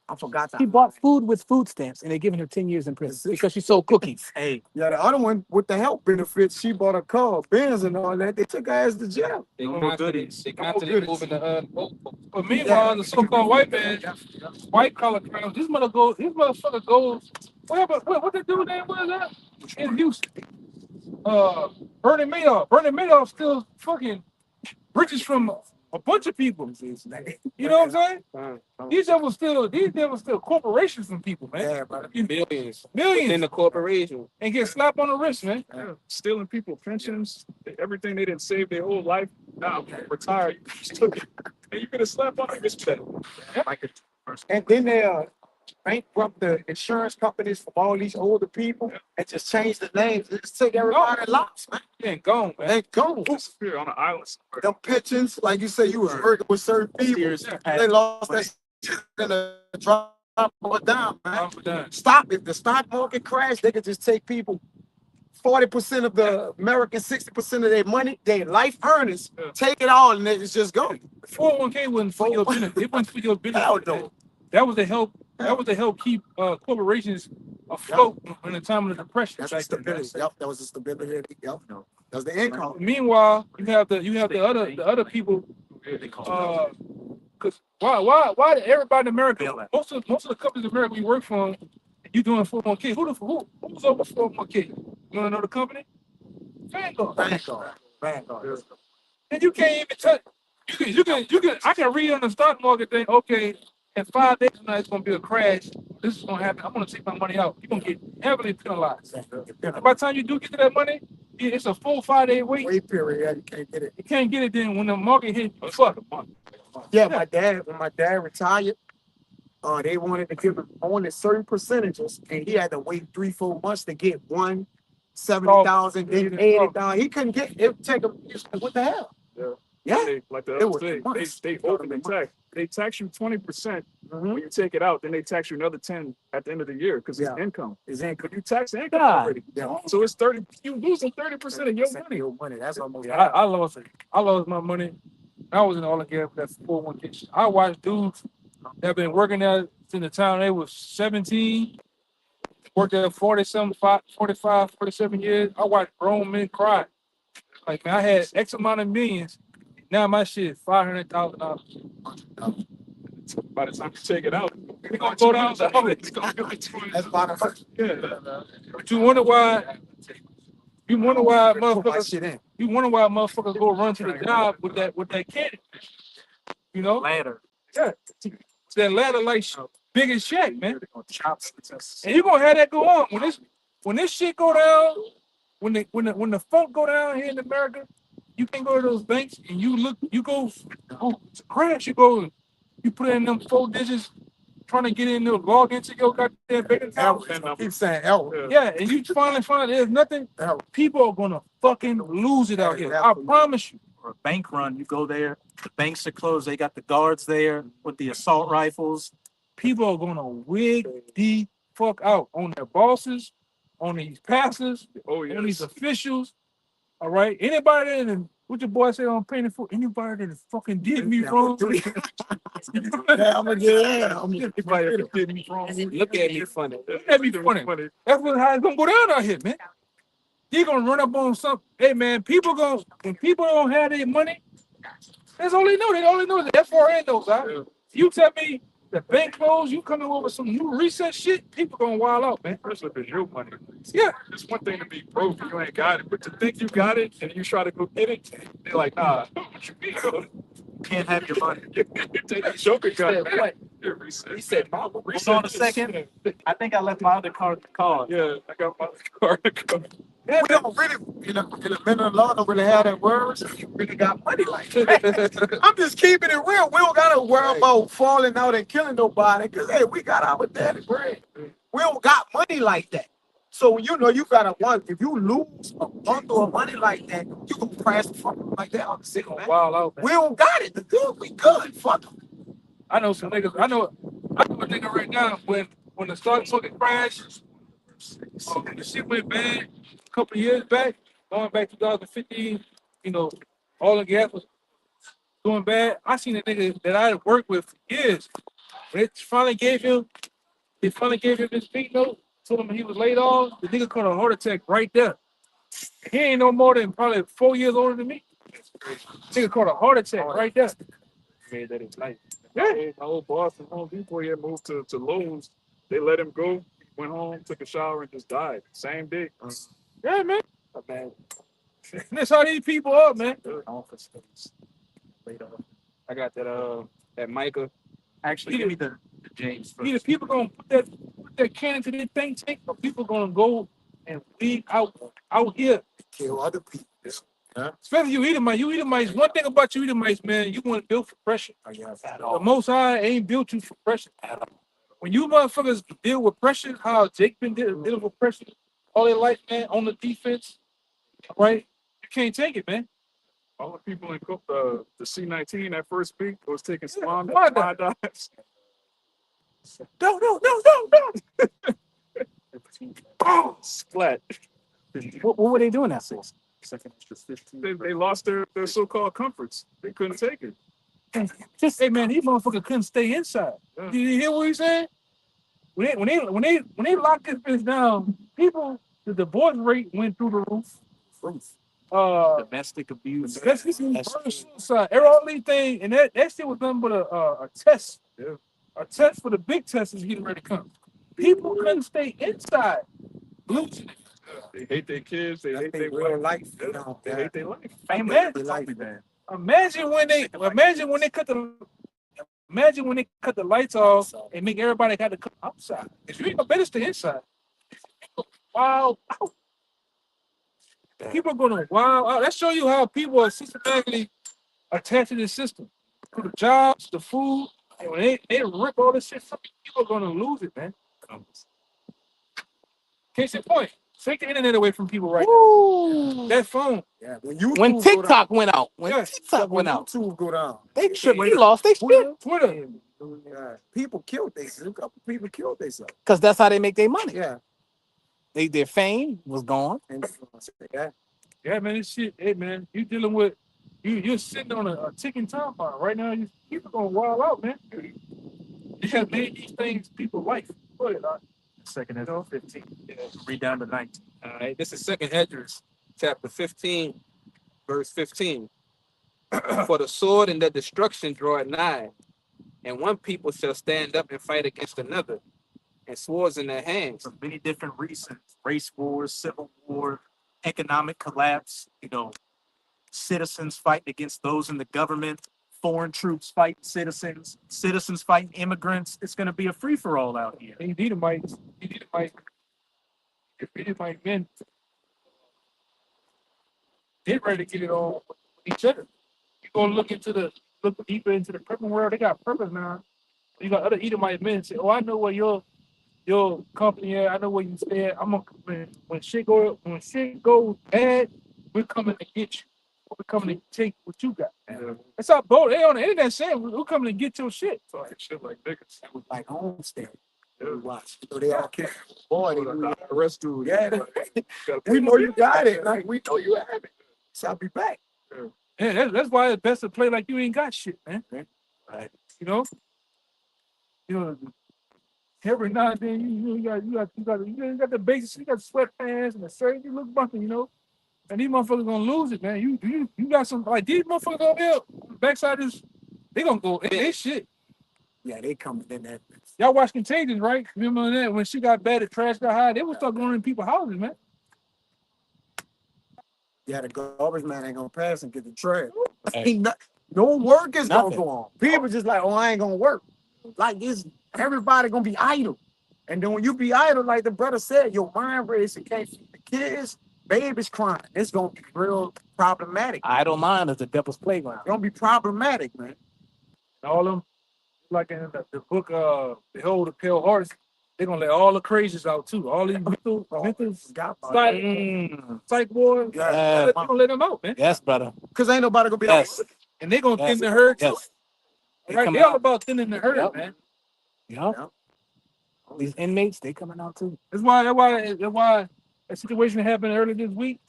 I forgot that. He bought food with food stamps, and they're giving her 10 years in prison because she sold cookies. Hey, Yeah, the other one with the health benefits, she bought a car, Benz and all that. They took her ass to jail. They No constantly, goodies. they constantly moving the But meanwhile, the so-called white man, white collar crowd, this motherfucker goes, what the dude name was that? In Houston. Bernie Madoff. Bernie Madoff still fucking riches from a bunch of people. You know what I'm saying? These devils still corporations from people, man. Yeah, but millions Millions. within the corporation. And get slapped on the wrist, man. Yeah. Stealing people pensions, everything they didn't save their whole life. Now retire, you just took it. And you could have slapped on the wrist for that. and then they bankrupt the insurance companies from all these older people and just change the names. They just take everybody lots, man. He ain't gone, man. They go. Disappear on an island somewhere. Them pensions, like you say, you was working with certain people. They lost that shit in a drop or down, man. I'm done. Stop. If the stock market crashed, they could just take people 40% of the American, 60% of their money, their life earnings, Yeah. take it all, and it's just gone. 401k wasn't for your benefit. It wasn't for your Hell benefit. no. That was to help. That was to help keep corporations afloat in the time of the depression. That's the back then. stability. Yep, that was the stability. Yep, that's the income. Meanwhile, you have the other people. Because why did everybody in America, most of the companies in America we work for, you doing 401k? Who's over 401k? You want to know the company? Vanguard. Vanguard. And you can't even touch. You can. I can read on the stock market thing. Okay, in 5 days from now it's gonna be a crash. This is gonna happen. I'm gonna take my money out. You're gonna get heavily penalized. And by the time you do get to that money, it's a full 5 day wait. Wait period. Yeah, you can't get it. You can't get it then when the market hit. Fuck. Yeah, when my dad retired, They wanted to give him only certain percentages, and he had to wait 3-4 months to get 170,000, then 80,000. He couldn't get it. Take him. What the hell? Yeah. Yeah, Like the it other was day, months. they overly tax. They tax you 20% when you take it out, then they tax you another 10 at the end of the year because it's Yeah. income. Is that But you tax the income God. already. Yeah. So it's 30, you losing 30% of your money. Your money? That's almost. Yeah, I lost it. I lost my money. I was in the oil and gas, that 401k shit. I watched dudes that have been working there since the time they was 17, worked there 45, 47 years. I watched grown men cry. Like, man, I had X amount of millions. Now my shit is $500,000. By the time you take it out, It's gonna go down the hole. it's gonna be like 20. That's about a Yeah. But you wonder why motherfuckers shit in. you wonder why motherfuckers go run to the job with that candy. You know? Ladder. Yeah. It's that ladder like big as Shaq, man. Chops. And you're gonna have that go on. When this shit go down, when the funk go down here in America, you can go to those banks and you go, oh, it's a crash. You put in them 4 digits trying to get in there, log into your goddamn bank account. Keep saying L. Yeah, and you finally find there's nothing. People are gonna fucking lose it out here. I promise you. Or a bank run, you go there, the banks are closed, they got the guards there with the assault rifles. People are gonna wig the fuck out on their bosses, on these pastors, Oh, on these yes. officials. All right, anybody that what your boy said on paying for anybody that fucking did me wrong. Yeah, I'm gonna get Anybody that did me wrong. Look at me funny. That'd be funny. That's how it's gonna go down out here, man. You're gonna run up on something. Hey man, when people don't have their money, that's all they know. They only know the FRN knows. Yeah. You tell me the bank closed, you coming over with some new reset shit, people gonna wild out, man. Especially if it's your money. Yeah. It's one thing to be broke and you ain't got it, but to think you got it and you try to go get it, they're like, nah, what you mean? Can't have your money. Take that Joker gun. Said what? Yeah, reset. He said, "Mama, Hold Reset on a this. second. I think I left my other card in the car. Yeah, I got my car. We don't really, in the middle of law, don't really have that words. You really got money like that. I'm just keeping it real. We don't gotta worry about falling out and killing nobody, cause hey, we got our daddy bread. We don't got money like that. So you know you gotta want. If you lose a bundle of money like that, you gonna crash the fuck like that on the city, man. Wild out, man. We don't got it. The good, we good. Fuck 'em. I know some niggas. I know a nigga right now when the stock market crashed, the shit went bad a couple of years back, going back 2015. You know, all the gas was doing bad. I seen a nigga that I had worked with for years. When it finally gave him his big note, told him he was laid off. The nigga caught a heart attack right there. He ain't no more than probably 4 years older than me. Nigga caught a heart attack right there. Made that his life. Yeah. My old boss from Home Depot, he had moved to Lowe's. They let him go, went home, took a shower, and just died. Same day. Yeah, man. That's how these people are, man. Office space. Later. I got that Micah. Actually, give me the James Either first. people gonna put that can into their think tank, or people gonna go and leave out here. Kill other people. Especially you Edomites. You Edomites. One thing about you Edomites, man, you weren't built for pressure. At The all. Most High ain't built you for pressure. When you motherfuckers deal with pressure, how Jake been dealing with pressure all their life, man, on the defense, right? You can't take it, man. All the people in the C-19 that first week was taking slime why fly dives. No. Oh, splat. What were they doing that for? Second extra 15. They lost their so-called comforts. They couldn't take it. Hey man, these motherfuckers couldn't stay inside. Yeah. Did you hear what he's saying? When they locked this bitch down, the divorce rate went through the roof. Domestic abuse. That's murder suicide. All these things, and that shit was nothing but a test. Yeah. A test for the big test is getting ready to come. People couldn't stay inside. Losing it. They hate their kids. They hate their real wife. life. Yeah, You know, they hate their life. Imagine when they cut the lights off and make everybody got to come outside. If you ain't gonna better stay inside. Wow. People are gonna wow out. That show you how people are systematically attached to the system. Through the jobs, the food, And when they rip all this shit from you, people are gonna lose it, man. Case in point, take the internet away from people right now. Woo. That phone. Yeah, when YouTube When go down, TikTok went out, when Yes. TikTok when went out, YouTube go down, they shit, they lost their shit Twitter. yeah, people killed themselves. A couple people killed themselves. because that's how they make their money. Yeah, Their fame was gone. and yeah, Yeah, man, this shit. Hey, man, you dealing with you're sitting on a ticking time bomb right now. You people gonna wild out, man. You have made these things people life. Go ahead, Doc. Second Ezra 15. Yeah, read down to 19. All right, this is Second Esdras, chapter 15, verse 15. For the sword and the destruction draw nigh, and one people shall stand up and fight against another, and swords in their hands. For many different reasons: race wars, civil war, economic collapse. Citizens fighting against those in the government. Foreign troops fighting citizens. Citizens fighting immigrants. It's going to be a free for all out here. And you need a mic. Men. They're ready to get it on with each other. You go look deeper into the prepping world. They got purpose now. You got other Edomite men say, "Oh, I know where your company at. I know where you stay at. When shit goes bad, we're coming to get you. We're coming to take what you got." That's how bold they on the internet saying we're coming to get your shit. So like shit like niggas. it was like Homestead. We watched. So they all killed. Boy, arrest dude. Yeah, we know you got it. Like we know you have it. So I'll be back. Yeah, that's why it's best to play like you ain't got shit, man. Right. You know, every now and then you got the basics, you got the sweatpants and the shirt, you look bumpy, and these motherfuckers gonna lose it, man. You got some like these motherfuckers over here, backside is they gonna go they shit. Yeah, they coming in that. Y'all watch Contagion, right? Remember that when she got bad at trash got high, they would start going in people's houses, man. Yeah, the garbage man ain't gonna pass and get the trash. Right. Ain't no work is Nothing. gonna go on. People just like, oh, I ain't gonna work. Like this, everybody gonna be idle. And then when you be idle, like the brother said, your mind race, you can't feed the kids, babies crying. It's gonna be real problematic. Idle mind is the devil's playground. It's gonna be problematic, man. All them like in the book Behold the Pale Horse, they're gonna let all the crazies out too. All these mental Got about psych boys, Yeah. they're gonna let them out, man. Yes, brother. Cause ain't nobody gonna be Yes. like, And they're gonna Yes. thin the herd too. Yes. Right? coming They all out. about thinning the herd, Yep. man. Yep. These inmates, they coming out too. That's why a situation happened earlier this week.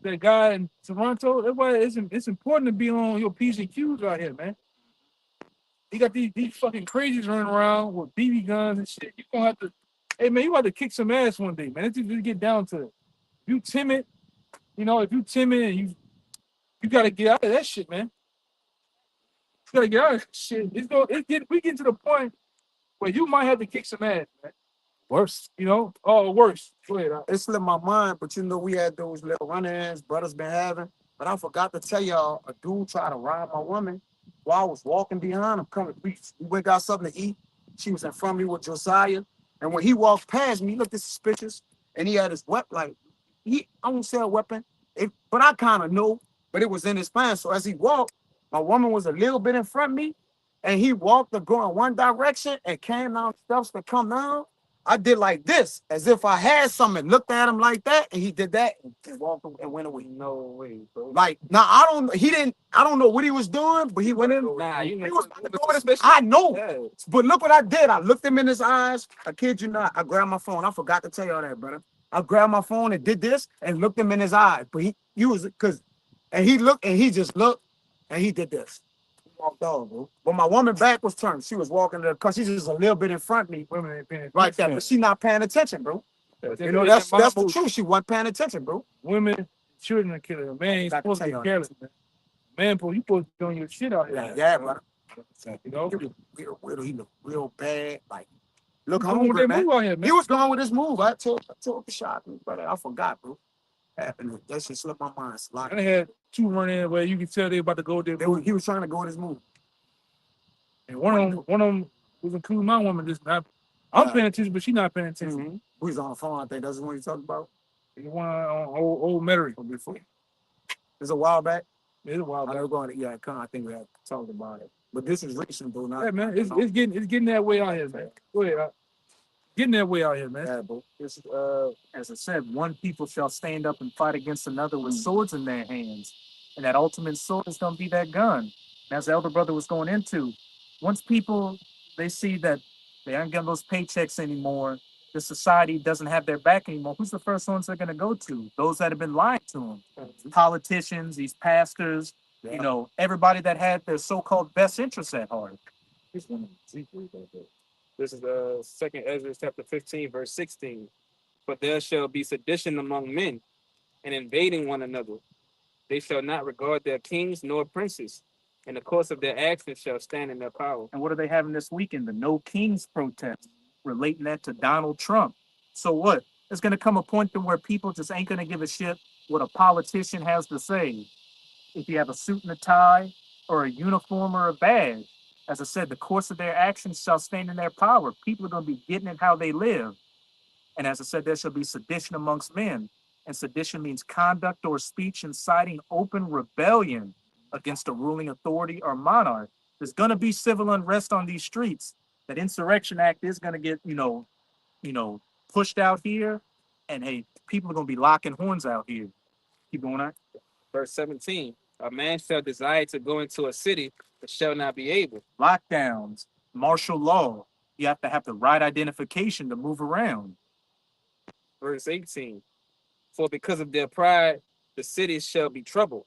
That guy in Toronto. That's why it's important to be on your P's and Q's out here, man. You got these fucking crazies running around with BB guns and shit. You gonna have to, hey man, you have to kick some ass one day, man. Let's just get down to it. You timid, if you timid and you gotta get out of that shit, man. You gotta get out of that shit. We get to the point where you might have to kick some ass, man. Worse. Worse. Go ahead. it slipped my mind, but we had those little run-ins brothers been having. But I forgot to tell y'all, a dude tried to rob my woman while I was walking behind him. We went got something to eat. She was in front of me with Josiah. And when he walked past me, he looked suspicious. And he had his weapon, I won't say a weapon, but I kind of know, but it was in his pants. So as he walked, my woman was a little bit in front of me. And he walked to go in one direction and came down steps to come down. I did like this, as if I had something, looked at him like that, and he did that and walked away and went away. No way, bro. Like, now I don't know what he was doing, but he went in. Nah, you He know was about to go with his, suspicious. I know, Yeah. but look what I did. I looked him in his eyes. I kid you not. I grabbed my phone. I forgot to tell y'all that, brother. I grabbed my phone and did this and looked him in his eyes. But he looked and he just looked and he did this. Walked off, bro. But my woman back was turned. She was walking to the car. She's just a little bit in front of me. Women ain't paying Right there, attention. but she not paying attention, bro. That's the truth. She wasn't paying attention, bro. Women, children are killing them. Man, ain't Got to supposed to tell be y'all careless, man. Man, you supposed to be doing your shit out here. Yeah, brother. He looked real bad. Like, look Come on hungry, with that man. move out here, man. He was going with his move. I took the shot, brother. I forgot, bro. Happened. That shit slipped my mind. I done had two run in where you can tell they about to go there. He was trying to go with his move. And one of them was including my woman. I'm paying attention, but she not paying attention. Mm-hmm. Who's on the phone? I think that's the one you talking about. The one on old Metairie. It's a while back. It's a while I back. never going to, I think we had talked about it. But this is reasonable, not Yeah, man, it's getting that way out here, man. Go ahead, getting that way out here, man. terrible. This, as I said, one people shall stand up and fight against another with swords in their hands. And that ultimate sword is going to be that gun. And as the elder brother was going into, once people, they see that they aren't getting those paychecks anymore, the society doesn't have their back anymore, who's the first ones they're going to go to? Those that have been lying to them. Politicians, these pastors, you know, everybody that had their so-called best interests at heart. This is Second Ezra chapter 15, verse 16. For there shall be sedition among men, and invading one another. They shall not regard their kings nor princes, and the course of their actions shall stand in their power. And what are they having this weekend? The No Kings protest, relating that to Donald Trump. So what? There's going to come a point to where people just ain't going to give a shit what a politician has to say. If you have a suit and a tie, or a uniform or a badge, as I said, the course of their actions shall stand in their power. People are going to be getting it how they live. And as I said, there shall be sedition amongst men. And sedition means conduct or speech inciting open rebellion against a ruling authority or monarch. There's going to be civil unrest on these streets. That Insurrection Act is going to get, pushed out here. And hey, people are going to be locking horns out here. Keep going on. Verse 17. A man shall desire to go into a city, but shall not be able. Lockdowns, martial law. You have to have the right identification to move around. Verse 18. For because of their pride, the cities shall be troubled.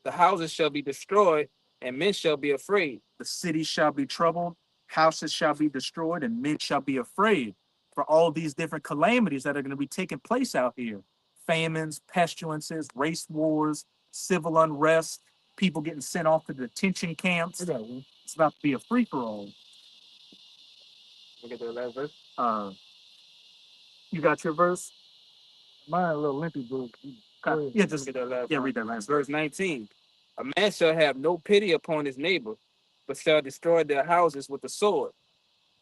The houses shall be destroyed, and men shall be afraid. The cities shall be troubled, houses shall be destroyed, and men shall be afraid for all these different calamities that are going to be taking place out here. Famines, pestilences, race wars, civil unrest, people getting sent off to detention camps. It's about to be a free-for-all. Look at the last verse. You got your verse? Mine a little lengthy, bro. Yeah, just Look at that last yeah, one. read that last Verse 19. A man shall have no pity upon his neighbor, but shall destroy their houses with the sword,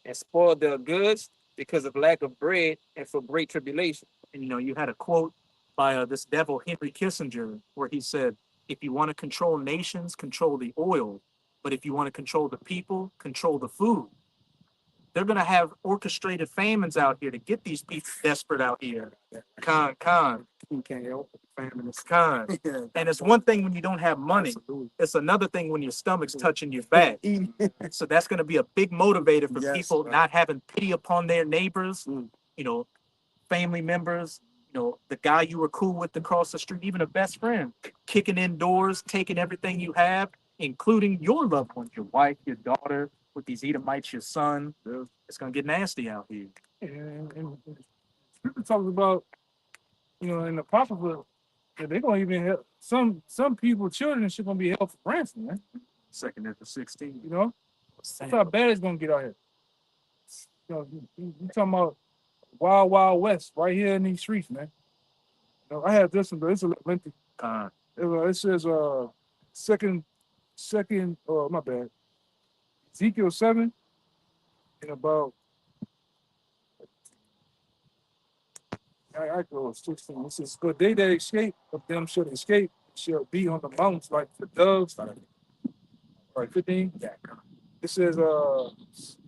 and spoil their goods because of lack of bread and for great tribulation. And you had a quote by this devil Henry Kissinger where he said, if you want to control nations, control the oil, but if you want to control the people, control the food. They're going to have orchestrated famines out here to get these people desperate out here. Con. You can't help famine. It's con. And it's one thing when you don't have money. It's another thing when your stomach's touching your back. So that's going to be a big motivator for Yes, people right. not having pity upon their neighbors, family members, the guy you were cool with across the street, even a best friend, kicking in doors, taking everything you have, including your loved ones, your wife, your daughter, with these Edomites, your son. It's going to get nasty out here. And Scripture talks about, in the apocrypha, that they're gonna even help some people, children, shit gonna be held for ransom, man. 2 Ezra 16. That's how bad it's gonna get out here. You talking about wild, wild west right here in these streets, man. I have this one, but it's a little lengthy. Con. It says second, my bad. Ezekiel 7 and about I go 16. It says, "But they that escape of them shall escape, shall be on the mountains like the doves." Right, 15. Yeah. It says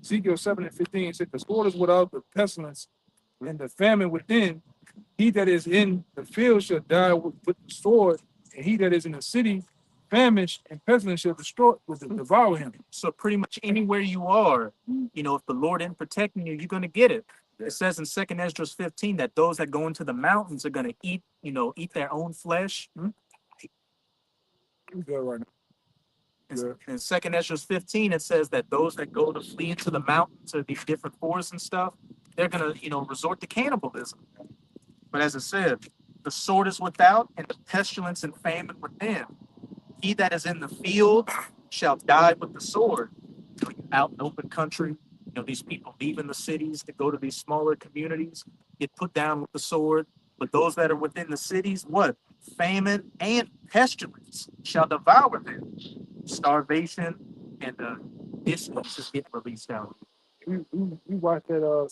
Ezekiel 7 and 15 said, "The sword is without, the pestilence, and the famine within. He that is in the field shall die with the sword, and he that is in the city, famished and pestilence shall devour him." So pretty much anywhere you are, if the Lord ain't protecting you, you're going to get it. It says in 2 Ezra 15 that those that go into the mountains are going to eat their own flesh. I'm good right now. In 2 Ezra 15, it says that those that go to flee into the mountains or these different forests and stuff, they're going to, resort to cannibalism. But as I said, the sword is without and the pestilence and famine within. He that is in the field shall die with the sword. Out in open country, these people leaving the cities to go to these smaller communities, get put down with the sword. But those that are within the cities, what? Famine and pestilence shall devour them. Starvation and disease is getting released out. We watch that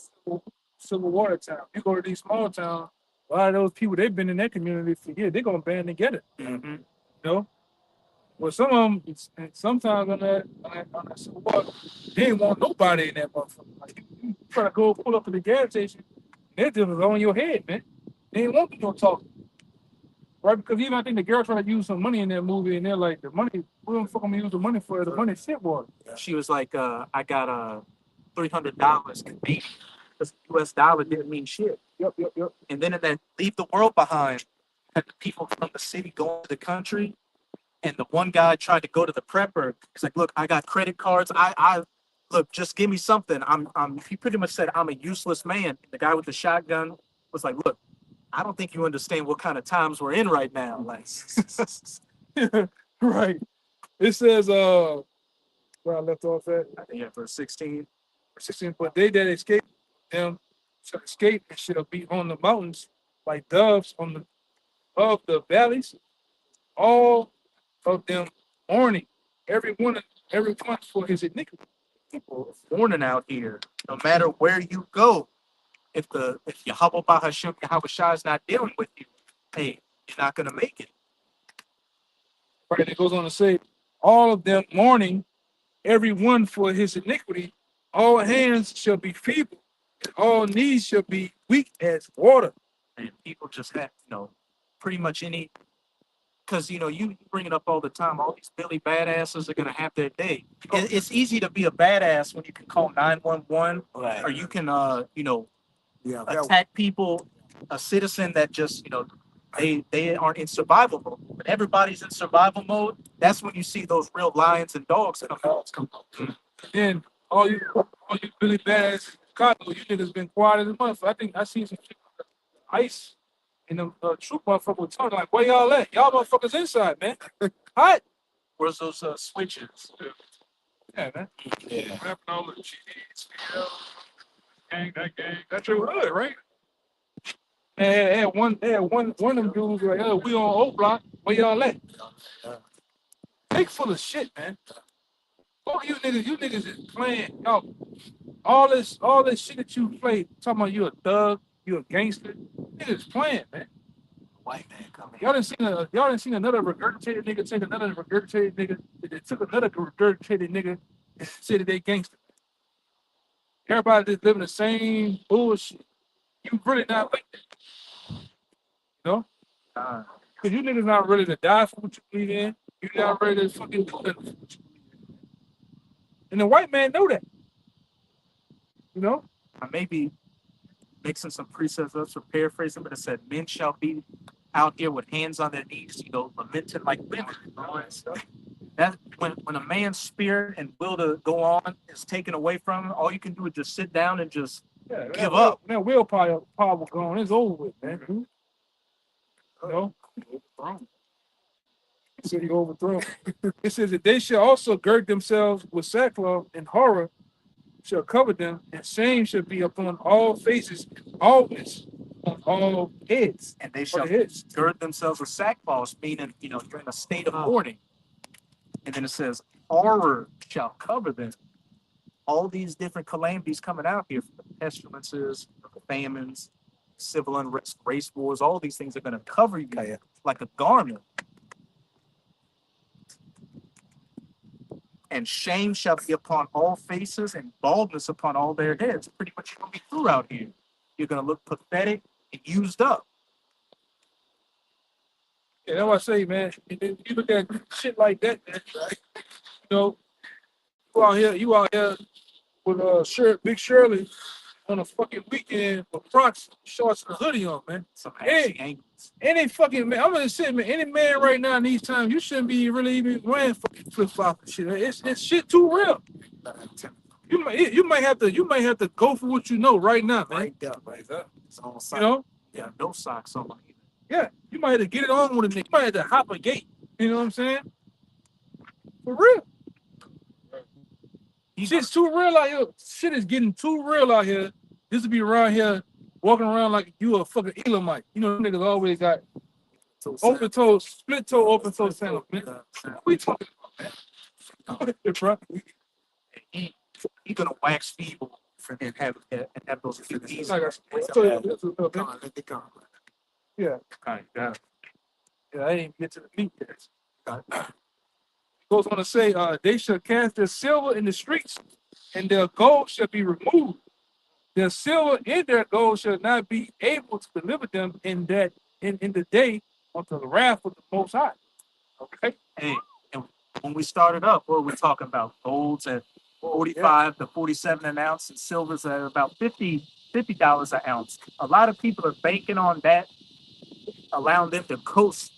Civil War town. You go to these small towns, a lot of those people, they've been in that community for years. They're gonna band together. Mm-hmm. You know, Well, some of them, sometimes on that Civil War, they ain't want nobody in that motherfucker. Like, you try to go pull up to the gas station, they're just on your head, man. They ain't want you to talk. Right? Because even I think the girl tried to use some money in that movie, and they're like, the money, we don't fucking use the money for the money shit was. She was like, I got $300 Canadian because the US dollar didn't mean shit. Yep. And then in that Leave the World Behind, had the people from the city going to the country, and the one guy tried to go to the prepper. He's like, look, I got credit cards. I look, just give me something. He pretty much said, I'm a useless man. The guy with the shotgun was like, look, I don't think you understand what kind of times we're in right now. Like, Right. It says, where I left off at, I think yeah, verse 16. 16, but they that escape them shall escape and shall be on the mountains like doves on the of the valleys, all of them mourning, every one for his iniquity. People warning out here, no matter where you go, if Yahweh Bahashim Yahweh Shah is not dealing with you, hey, you're not gonna make it. Right. It goes on to say, all of them mourning, every one for his iniquity, all hands shall be feeble, and all knees shall be weak as water. And people just have, pretty much any, because you bring it up all the time. All these Billy badasses are gonna have their day. It's easy to be a badass when you can call 911, or you can attack people. A citizen that just they aren't in survival mode. When everybody's in survival mode, that's when you see those real lions and dogs come out. Then all you Billy Bass, Chicago, you niggas been quiet as a motherfucker. I think I seen some shit on the ice and the troop motherfucker was talking like, where y'all at? Y'all motherfuckers inside, man. Hot. Where's those switches? Yeah, man. Yeah. Rapping all the cheese, gang, that gang. That's your hood, right? And one of them dudes like, oh, we on O Block. Where y'all at? They full of shit, man. Oh, you niggas is playing. Y'all, all this shit that you play, talking about you a thug, you a gangster. Niggas playing, man. White man coming. Y'all didn't seen another regurgitated nigga take another regurgitated nigga. They took another regurgitated nigga and said that they gangster. Everybody just living the same bullshit. You really not like that. You know? Because you niggas not ready to die for what you believe in. You not ready to fucking do nothing for what you believe in. And the white man know that. You know? I may be mixing some precepts up or paraphrasing, but it said men shall be out here with hands on their knees, lamenting like women and all that stuff. That when a man's spirit and will to go on is taken away from him, all you can do is just sit down and just give up. That willpower gone. It's over with, man. You know? He said he overthrown. It says that they shall also gird themselves with sackcloth, and horror shall cover them, and shame shall be upon all faces, always on all heads. And they On shall the heads. gird themselves with sackcloth, meaning you're in a state of mourning. And then it says horror shall cover them. All these different calamities coming out here, from the pestilences, the famines, civil unrest, race wars, all these things are going to cover you like a garment. And shame shall be upon all faces, and baldness upon all their heads. Pretty much you're going to be through out here. You're going to look pathetic and used up. Yeah, that's what I say, man. If you look at shit like that, man, right? You out here with Big Shirley on a fucking weekend with Crocs, shorts, and a hoodie on, man. Some Hey, angles. any fucking man, I'm gonna say, man, any man right now in these times, you shouldn't be really even wearing fucking flip flop and shit. It's shit too real. You might have to go for what you know right now, man. Right there, right there. It's all You know? Yeah, no socks on. Yeah, you might have to get it on with a nigga. You might have to hop a gate. You know what I'm saying? For real. Shit's too real out here. Shit is getting too real out here. Just to be around here, walking around like you a fucking Elamite. You know, niggas always got open toe, split toe, open toe sandals, man. What we talking about, man? Bro. You're gonna wax feeble and have those few I got some- Yeah. kind of Yeah, I didn't get to the meat yet. goes on to say, they shall cast their silver in the streets, and their gold shall be removed. Their silver and their gold shall not be able to deliver them in the day unto the wrath of the Most High. Okay. Hey, and when we started up, what were we talking about? Golds at 45 to 47 an ounce, and silver's at about $50 an ounce. A lot of people are banking on that, allowing them to coast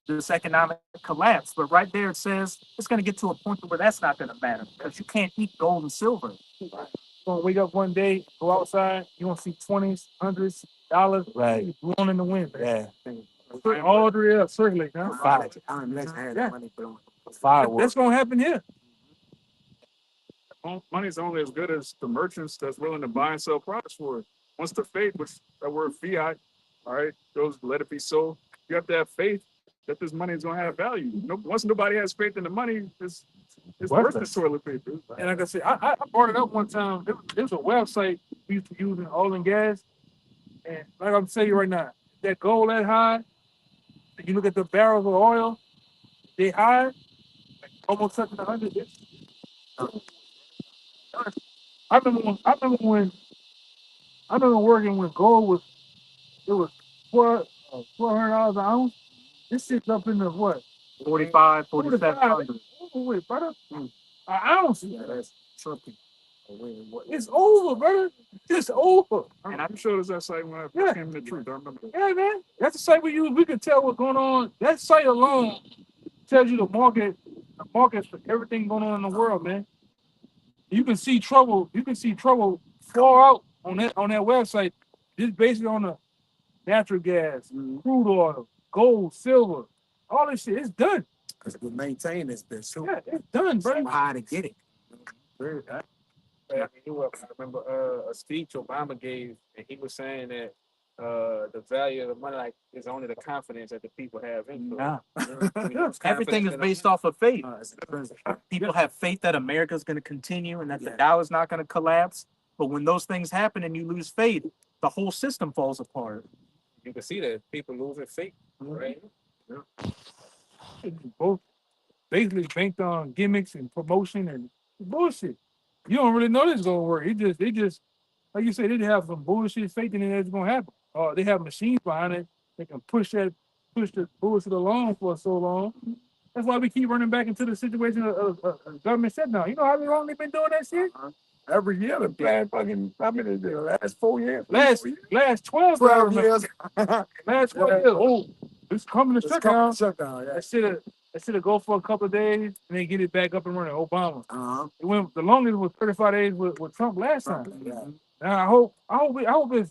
this economic collapse. But right there it says it's going to get to a point where that's not going to matter because you can't eat gold and silver. You're gonna wake up one day, go outside, you gonna see 20s, $100s, Right. blowing in the wind. Yeah. All the way up, circulate, huh? Fire. Yeah. Fireworks. That's gonna happen here. Money's only as good as the merchants that's willing to buy and sell products for it. Once the faith, which that word fiat, all right, goes let it be so. You have to have faith that this money is gonna have value. Once nobody has faith in the money, it's worthless toilet paper. And like I said, I brought it up one time. There's a website we used to use in oil and gas. And like I'm telling you right now, that gold that high, and you look at the barrels of oil, they high, like almost touching 100. I remember working when gold was $400 an ounce. This shit's up in the what? 45, 4700. Oh, wait, brother. An ounce. That's tripping. It's over, brother. It's over. And I'm sure there's that site when I Yeah. came to the truth. I remember that. Yeah, man. That's the site we use. We can tell what's going on. That site alone tells you the markets for everything going on in the world, man. You can see trouble. You can see trouble far out on that website. Just based on the natural gas, crude oil, gold, silver, all this shit. It's done. Because we maintain this bitch too. Yeah, it's done, bro. How to get it. I remember a speech Obama gave, and he was saying that the value of the money is only the confidence that the people have in it. Nah. You know, it's Everything is confidence based off of faith. It's People have faith that America's going to continue and that the dollar's not going to collapse. But when those things happen and you lose faith, the whole system falls apart. you can see that people losing faith, right? Both basically banked on gimmicks and promotion and bullshit. You don't really know this is gonna work. They just like you said, they have some bullshit faith in it that's gonna happen. They have machines behind it that can push the bullshit along for so long. That's why we keep running back into the situation of government shutdown. You know how long they've been doing that shit? every year the plan fucking, I mean, the last 4 years. Last 12 years. Last 12 years. Oh, it's coming to shutdown. Shutdown, yeah. That should go for a couple of days and then get it back up and running. Obama. Uh-huh. It went the longest was 35 days with Trump last time. Yeah. Now I hope it's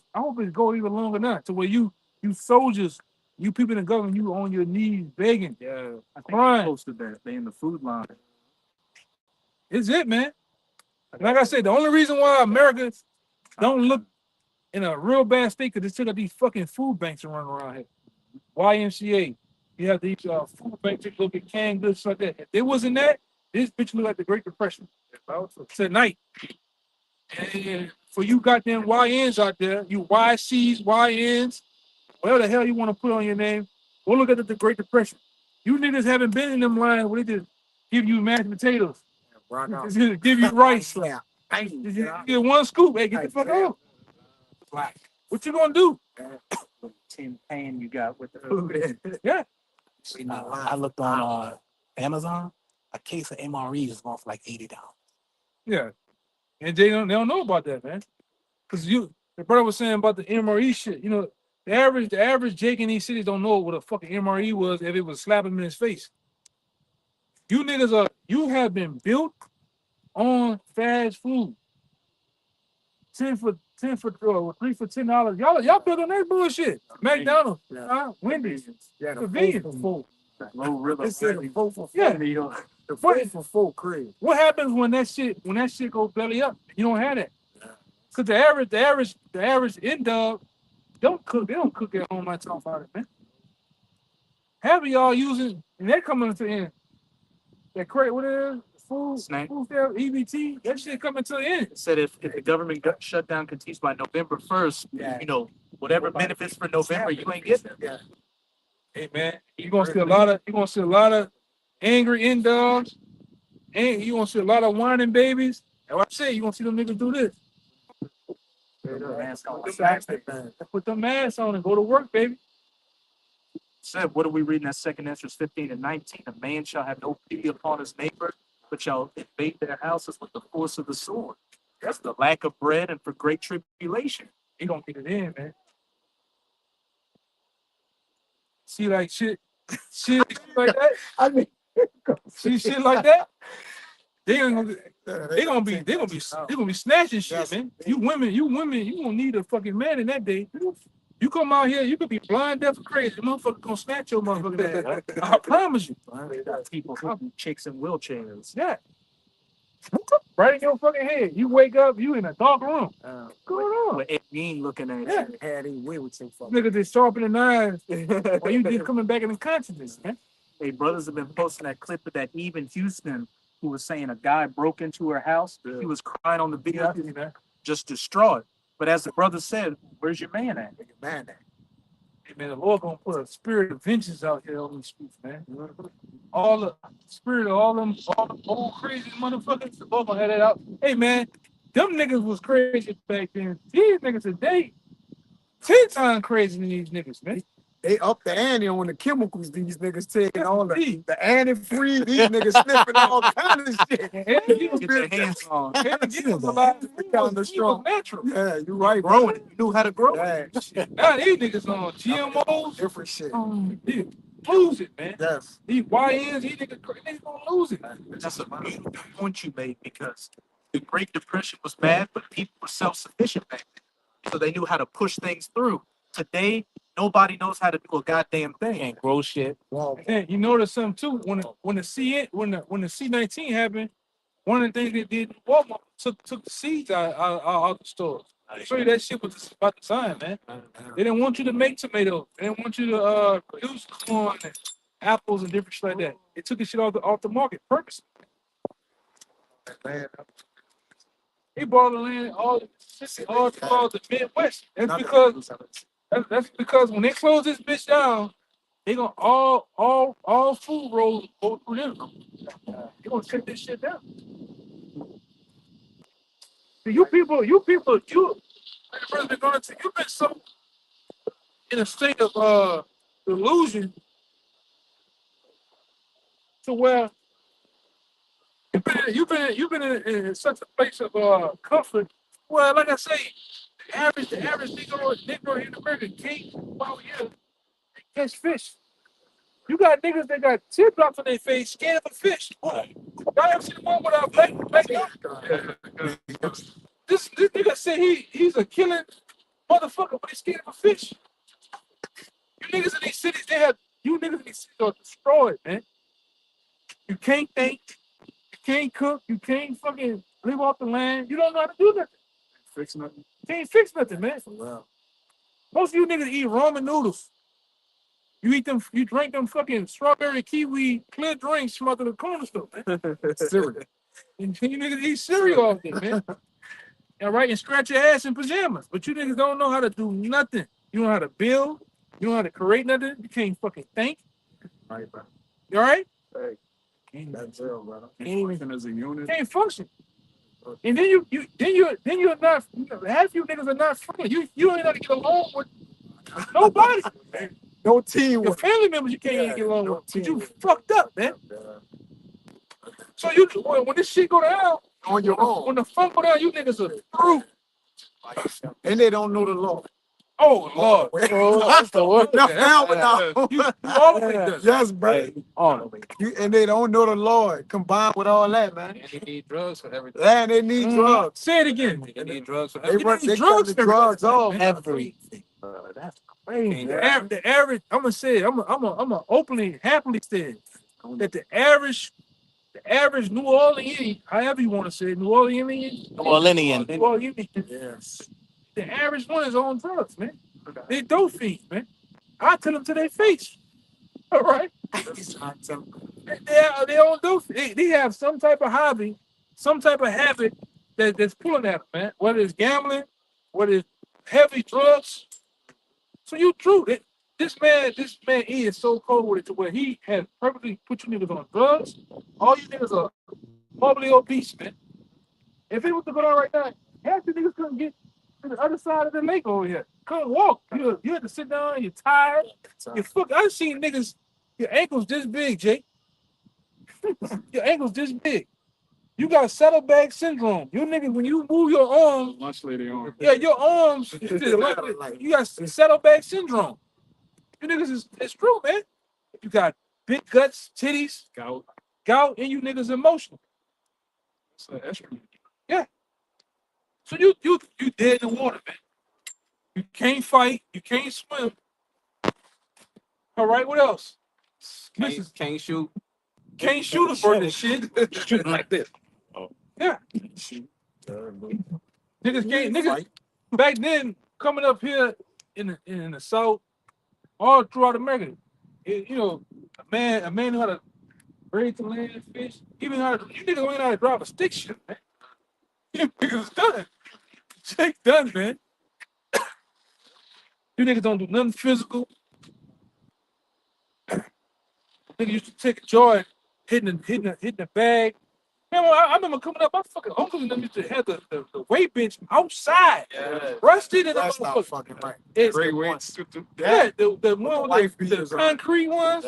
go even longer now to where you soldiers, you people in the government, you on your knees begging. Yeah, I think Right. they posted that. They in the food line. It's it, man. Like I said, the only reason why America don't look in a real bad state because they still got these fucking food banks running around here. YMCA. You have these food banks that look at canned goods like that. If there wasn't that, this bitch look like the Great Depression. Tonight. And for you goddamn YNs out there, you YCs, YNs, whatever the hell you want to put on your name, go look at the Great Depression. You niggas haven't been in them lines where they just give you mashed potatoes. Just give you rice. Yeah. Just get one scoop. Hey, get the fuck out. What you gonna do? Tin pan you got with the food. Yeah. I looked on Amazon. A case of MREs is going for like $80. Yeah. And they don't know about that, man. Because the brother was saying about the MRE shit. You know, the average Jake in these cities don't know what a fucking MRE was if it was slapping him in his face. You niggas you have been built on fast food. 3 for $10. Y'all built on that bullshit. McDonald's, Wendy's, Yeah, convenience. Low river. It's in the 4 for 4. Yeah. The 4 for 4 crib. What happens when that shit goes belly up? You don't have that. Cause the average end dog don't cook. They don't cook at home. I talk about it, man. Half of y'all using, and they're coming to the end. That crate, what it is? Food Snack. stamp, EBT. That shit coming to the end. Said if the government shutdown continues by November 1st, you know, whatever benefits for November, you ain't getting them. Yeah. Hey man, you're gonna see a lot of angry end dogs And you gonna see a lot of whining babies. And what I say, you gonna see them niggas do this. Put them masks on and go to work, baby. Said, what are we reading at 2 Ezra 15 and 19? A man shall have no pity upon his neighbor, but shall invade their houses with the force of the sword. That's the lack of bread and for great tribulation. He gonna get it in, man. See like shit like that. I mean, See shit like that. They gonna be snatching shit, Yes. man. You women, you gonna need a fucking man in that day. You come out here, you could be blind, deaf, or crazy. Motherfucker gonna snatch your motherfucking ass. I promise you. People, chicks in wheelchairs. Yeah. Right in your fucking head. You wake up, you in a dark room. What's going on? With Ed Gein looking at Yeah. you. had him way with some fuck. Niggas just sharpening knives. Or you just coming back into consciousness, man. Hey, brothers have been posting that clip of that Eve in Houston who was saying a guy broke into her house. Yeah. He was crying on the video, Yeah, man. just distraught. But as the brother said, where's your man at? Man, Hey, man, the Lord gonna put a spirit of vengeance out here on these streets, man. All the spirit of all them old crazy motherfuckers, the Lord gonna have that out. Hey, man, them niggas was crazy back then. These niggas today, 10 times crazier than these niggas, man. they up the ante on the chemicals these niggas taking all the Hey, antifreeze. These niggas sniffing all kind of shit. he was Get their hands on. kinda strong. Natural. Yeah, you right, Growing it. You knew how to grow it. Yeah, shit. Now these niggas on GMOs. Different shit. They lose it, man. Yes. These YNs, these niggas gonna lose it. That's a beautiful point you made because the Great Depression was bad, but people were self-sufficient back then. So they knew how to push things through. Today, nobody knows how to do a goddamn thing. Can't grow shit. Wow. And you notice something too. When the C19 happened, one of the things they did, Walmart took the seeds out the stores. Show you that shit was just about the time, man. They didn't want you to make tomatoes. They didn't want you to produce corn and apples and different shit like that. They took the shit off the market purposely. Man, They bought the land all throughout the Midwest. That's because when they close this bitch down, they gonna all food roads go through them. They gonna shut this shit down. You people, you've been so in a state of delusion to where you've been in such a place of comfort. Well, like I say, the average Negro here in America can't go out here and catch fish. You got niggas that got teardrops on their face, scared of a fish. Y'all ever seen the one with our black? This nigga said he's a killing motherfucker, but he's scared of a fish. You niggas in these cities, you niggas in these cities are destroyed, man. You can't think, you can't cook, you can't fucking live off the land. You don't know how to do nothing. Fix nothing. Can't fix nothing, man. Most of you niggas eat ramen noodles. You drink them fucking strawberry kiwi clear drinks from out of the corner store, man. cereal. And you niggas eat cereal all day, man. All right, and scratch your ass in pajamas. But you niggas don't know how to do nothing. You don't know how to build. You don't know how to create nothing. You can't fucking think. All right, bro. You all right? That's real, brother. Function as a unit. Can't function. And then you're not. Half you niggas are not friendly. You ain't got to get along with nobody. No Your teamwork. family members you can't even get along no with. But you teamwork. fucked up, man. So when this shit go down, On your own. when the fun go down, you niggas are through. And they don't know the law. Oh Lord. That's the word. No, hell no. You all of it done. Yes, bro. And they don't know the Lord combined with all that, man. And they need drugs for everything. And they need drugs. Say it again. They need drugs for They everything. run need they drugs cut the for drugs off. Everything. That's crazy. The average, I'm gonna say it, I'm gonna openly, happily say it, that the average New Orleans, however you want to say it, New Orleans, Millennium. Yes. the average one is on drugs, man. They dope fiends, man. I tell them to their face. All right. They on dope. They have some type of hobby, some type of habit that's pulling at them, man. Whether it's gambling, whether it's heavy drugs. So you true. This man E is so cold with it to where he has perfectly put you niggas on drugs. All you niggas are morbidly obese, man. If it was to go down right now, half the niggas couldn't get to the other side of the lake over here. Couldn't walk. You had to sit down. You're tired. You fuck. I've seen niggas. Your ankles this big, Jake. Your ankles this big. You got saddlebag syndrome. You niggas, when you move your arms, Lunch lady on. yeah, your arms, you got saddlebag syndrome. You niggas is it's true, man. You got big guts, titties, gout, and you niggas emotional. So extra. So you dead in the water, man. You can't fight, you can't swim. All right, what else? Can't shoot. Can't shoot a bird and shit. Shooting like this. Yeah. Niggas can't niggas back then coming up here in the South, all throughout America. You know, a man who had to braid to land fish, even how to, you niggas don't know how to drive a stick shift, man. You niggas done. Jake done, man. You niggas don't do nothing physical. Niggas used to take joy hitting the bag. Man, I remember coming up, my fucking uncles and them used to have the weight bench outside. Yeah. Rusted in the That's not motherfucker. fucking right. It's, Great weights. yeah, the one with the concrete ones.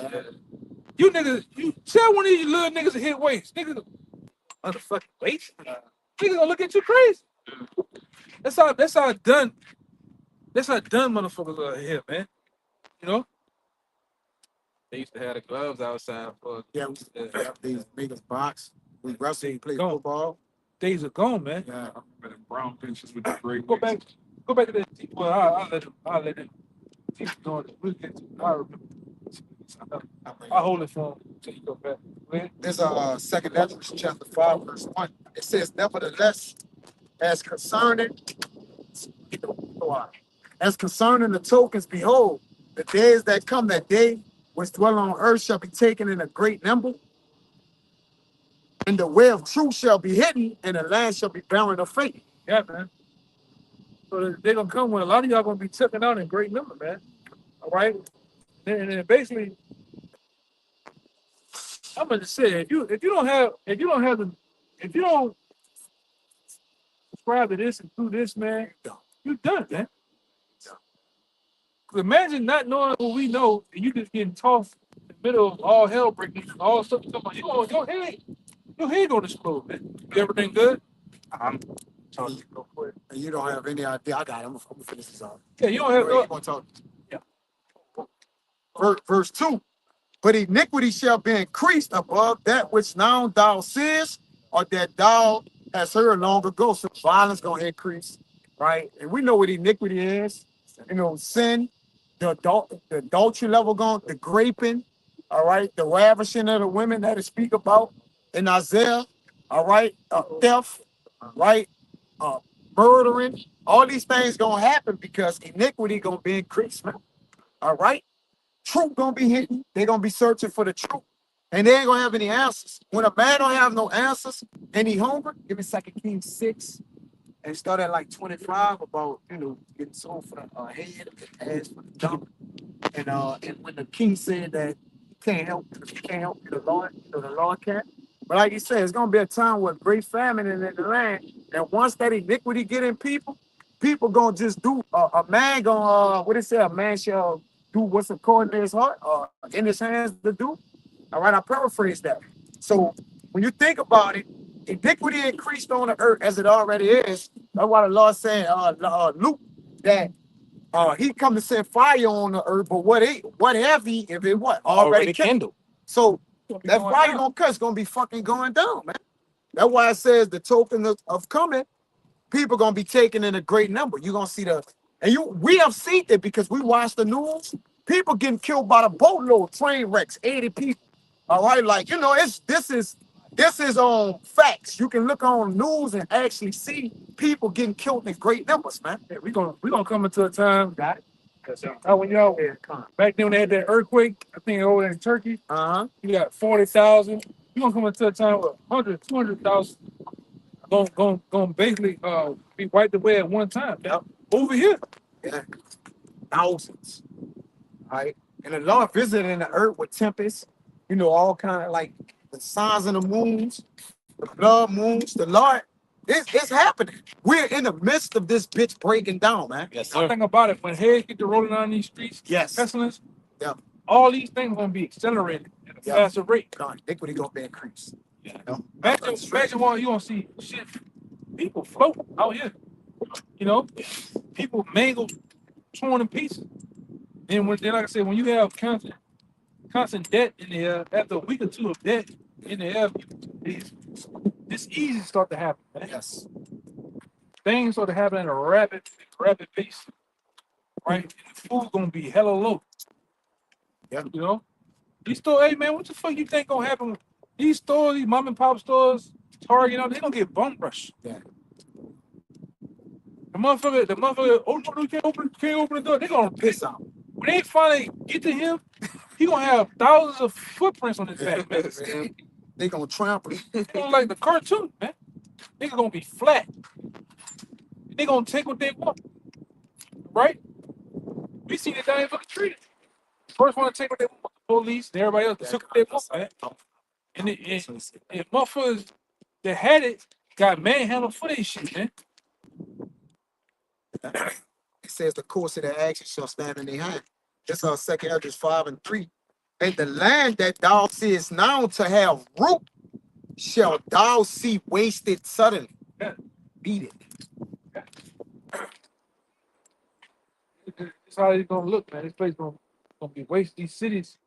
You niggas, you tell one of these little niggas to hit weights. Niggas, motherfucking weights. Niggas gonna look at you crazy. That's how done motherfuckers are here, man. You know? They used to have the gloves outside for. Yeah, we have these niggas box. We wrestle, play Go. football. Days are gone, man. Yeah. The brown benches with the great Go back to that. Well, I'll let them keep doing it. We'll get to it. I remember. I'll hold it for him until you go back. Man. This Second Ezra chapter 5, verse 1. It says, nevertheless, as concerning the tokens, behold, the days that come, that they which dwell on earth shall be taken in a great number, and the way of truth shall be hidden, and the land shall be barren of faith. Yeah, man. So they're gonna come when a lot of y'all gonna be taken out in great number, man. All right. And then basically, I'm gonna just say, if you don't subscribe to this and do this, man, you done, man. 'Cause imagine not knowing what we know, and you just getting tossed in the middle of all hell breaking loose, all stuff. Your head gonna explode, man. Everything good? And you don't have any idea. I got it. I'm gonna finish this off. Yeah, you don't have You wanna talk? Yeah. Verse 2. But iniquity shall be increased above that which now thou seest, or that thou hast heard long ago. So violence gonna increase, right? And we know what iniquity is. You know, sin, the adultery level going, the graping, all right, the ravishing of the women that it speak about in Isaiah, all right, theft, right, murdering, all these things gonna happen because iniquity gonna be increased, man. All right, truth gonna be hidden. They're gonna be searching for the truth, and they ain't gonna have any answers. When a man don't have no answers and he hungry, give me 2 Kings 6. And start at like 25 about, you know, getting sold for the head, ass for the dump. And when the king said that you can't help the Lord, you know, the Lord can't. But like he said, it's gonna be a time with great famine in the land. And once that iniquity get in people gonna just do a man gonna what it say, a man shall do what's according to his heart or in his hands to do. All right, I paraphrase that. So when you think about it, iniquity increased on the earth as it already is. That's why the Lord said, Luke, that he come to set fire on the earth, but what have he if it what already kindled? So that fire gonna cut, it's gonna be fucking going down, man. That's why it says the token of coming, people gonna be taken in a great number. You're gonna see we have seen it because we watch the news. People getting killed by the boatload, train wrecks, 80 people. All right, like you know, this is on facts. You can look on news and actually see people getting killed in great numbers, man. Yeah, we gonna come into a time, got it. When y'all back then when they had that earthquake, I think over in Turkey, you got 40,000. We gonna come into a time with 100, 200,000 going basically be wiped away at one time. Now, over here, Thousands. All right. And the Lord visited the earth with tempests, you know, all kind of like the signs of the moons. the blood moons, the Lord. It's happening. We're in the midst of this bitch breaking down, man. Yes, One sir. thing about it, when heads get to rolling down these streets, Yes. pestilence, Yeah. all these things gonna be accelerated at a Yeah. faster rate. God, iniquity gonna be increased. Yeah. You know? Imagine what you gonna see shit, people float out here. You know, people mangled, torn in pieces. And when, then, like I said, when you have constant debt in the air, after a week or two of debt in the air, it's easy to start to happen, man. Yes. Things start to happen at a rapid pace, right? And the food's gonna be hella low. Yeah. You know? These stores, hey man, what the fuck you think gonna happen? These stores, these mom and pop stores, Target, you know, they gonna get bum rushed. Yeah. The motherfucker, oh no, you can't open the door. They gonna Piss out. when they finally get to him, he gonna have thousands of footprints on his back, man. Man, they gonna trample. They gonna like the cartoon, man. Niggas gonna be flat. They gonna take what they want, right? We seen it down in fucking trees. First one to take what they want, the police, and everybody else took what they want, man. And motherfuckers that had it got manhandled for this shit, man. It says the course of their action shall stand in their hand. This is 2 Ezra 5:3. And the land that thou seest now to have root shall thou see wasted suddenly. Yeah. Beat it. It's how it's gonna look, man. This place gonna be wasted. These cities,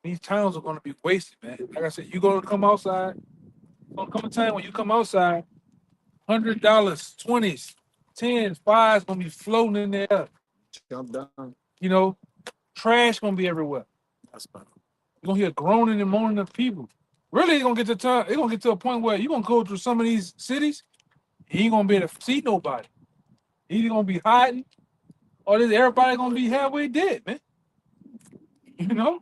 these towns are gonna be wasted, man. Like I said, you gonna come outside. Gonna come a time when you come outside, $100, 20s, 10s, 5s gonna be floating in there. Jump down. You know, trash gonna be everywhere. That's better. You're gonna hear groaning and moaning of people. Really, it's gonna get to time. It's gonna get to a point where you're gonna go through some of these cities, and you ain't gonna be able to see nobody. Either gonna be hiding, or this everybody gonna be halfway dead, man. You know?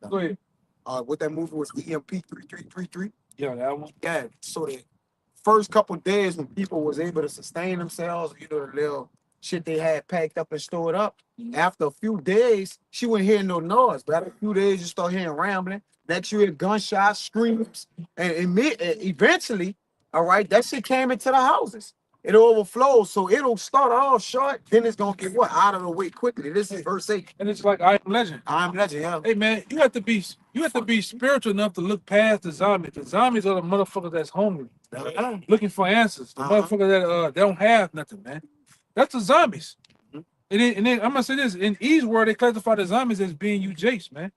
Go ahead. What that movie was EMP 3333. Yeah, that one. Yeah. So the first couple days when people was able to sustain themselves, you know, the little shit they had packed up and stored up. After a few days, she wouldn't hear no noise. But after a few days, you start hearing rambling. Next, you hear gunshots, screams, and eventually, all right, that shit came into the houses. It overflows, so it'll start off short, then it's gonna get what out of the way quickly. This is verse 8. And it's like I am legend. I'm legend, yeah. Hey man, you have to be spiritual enough to look past the zombies. The zombies are the motherfuckers that's hungry, looking for answers. The motherfuckers that they don't have nothing, man. That's the zombies. And then I'm gonna say this: in E's world, they classify the zombies as being you, Jace, man,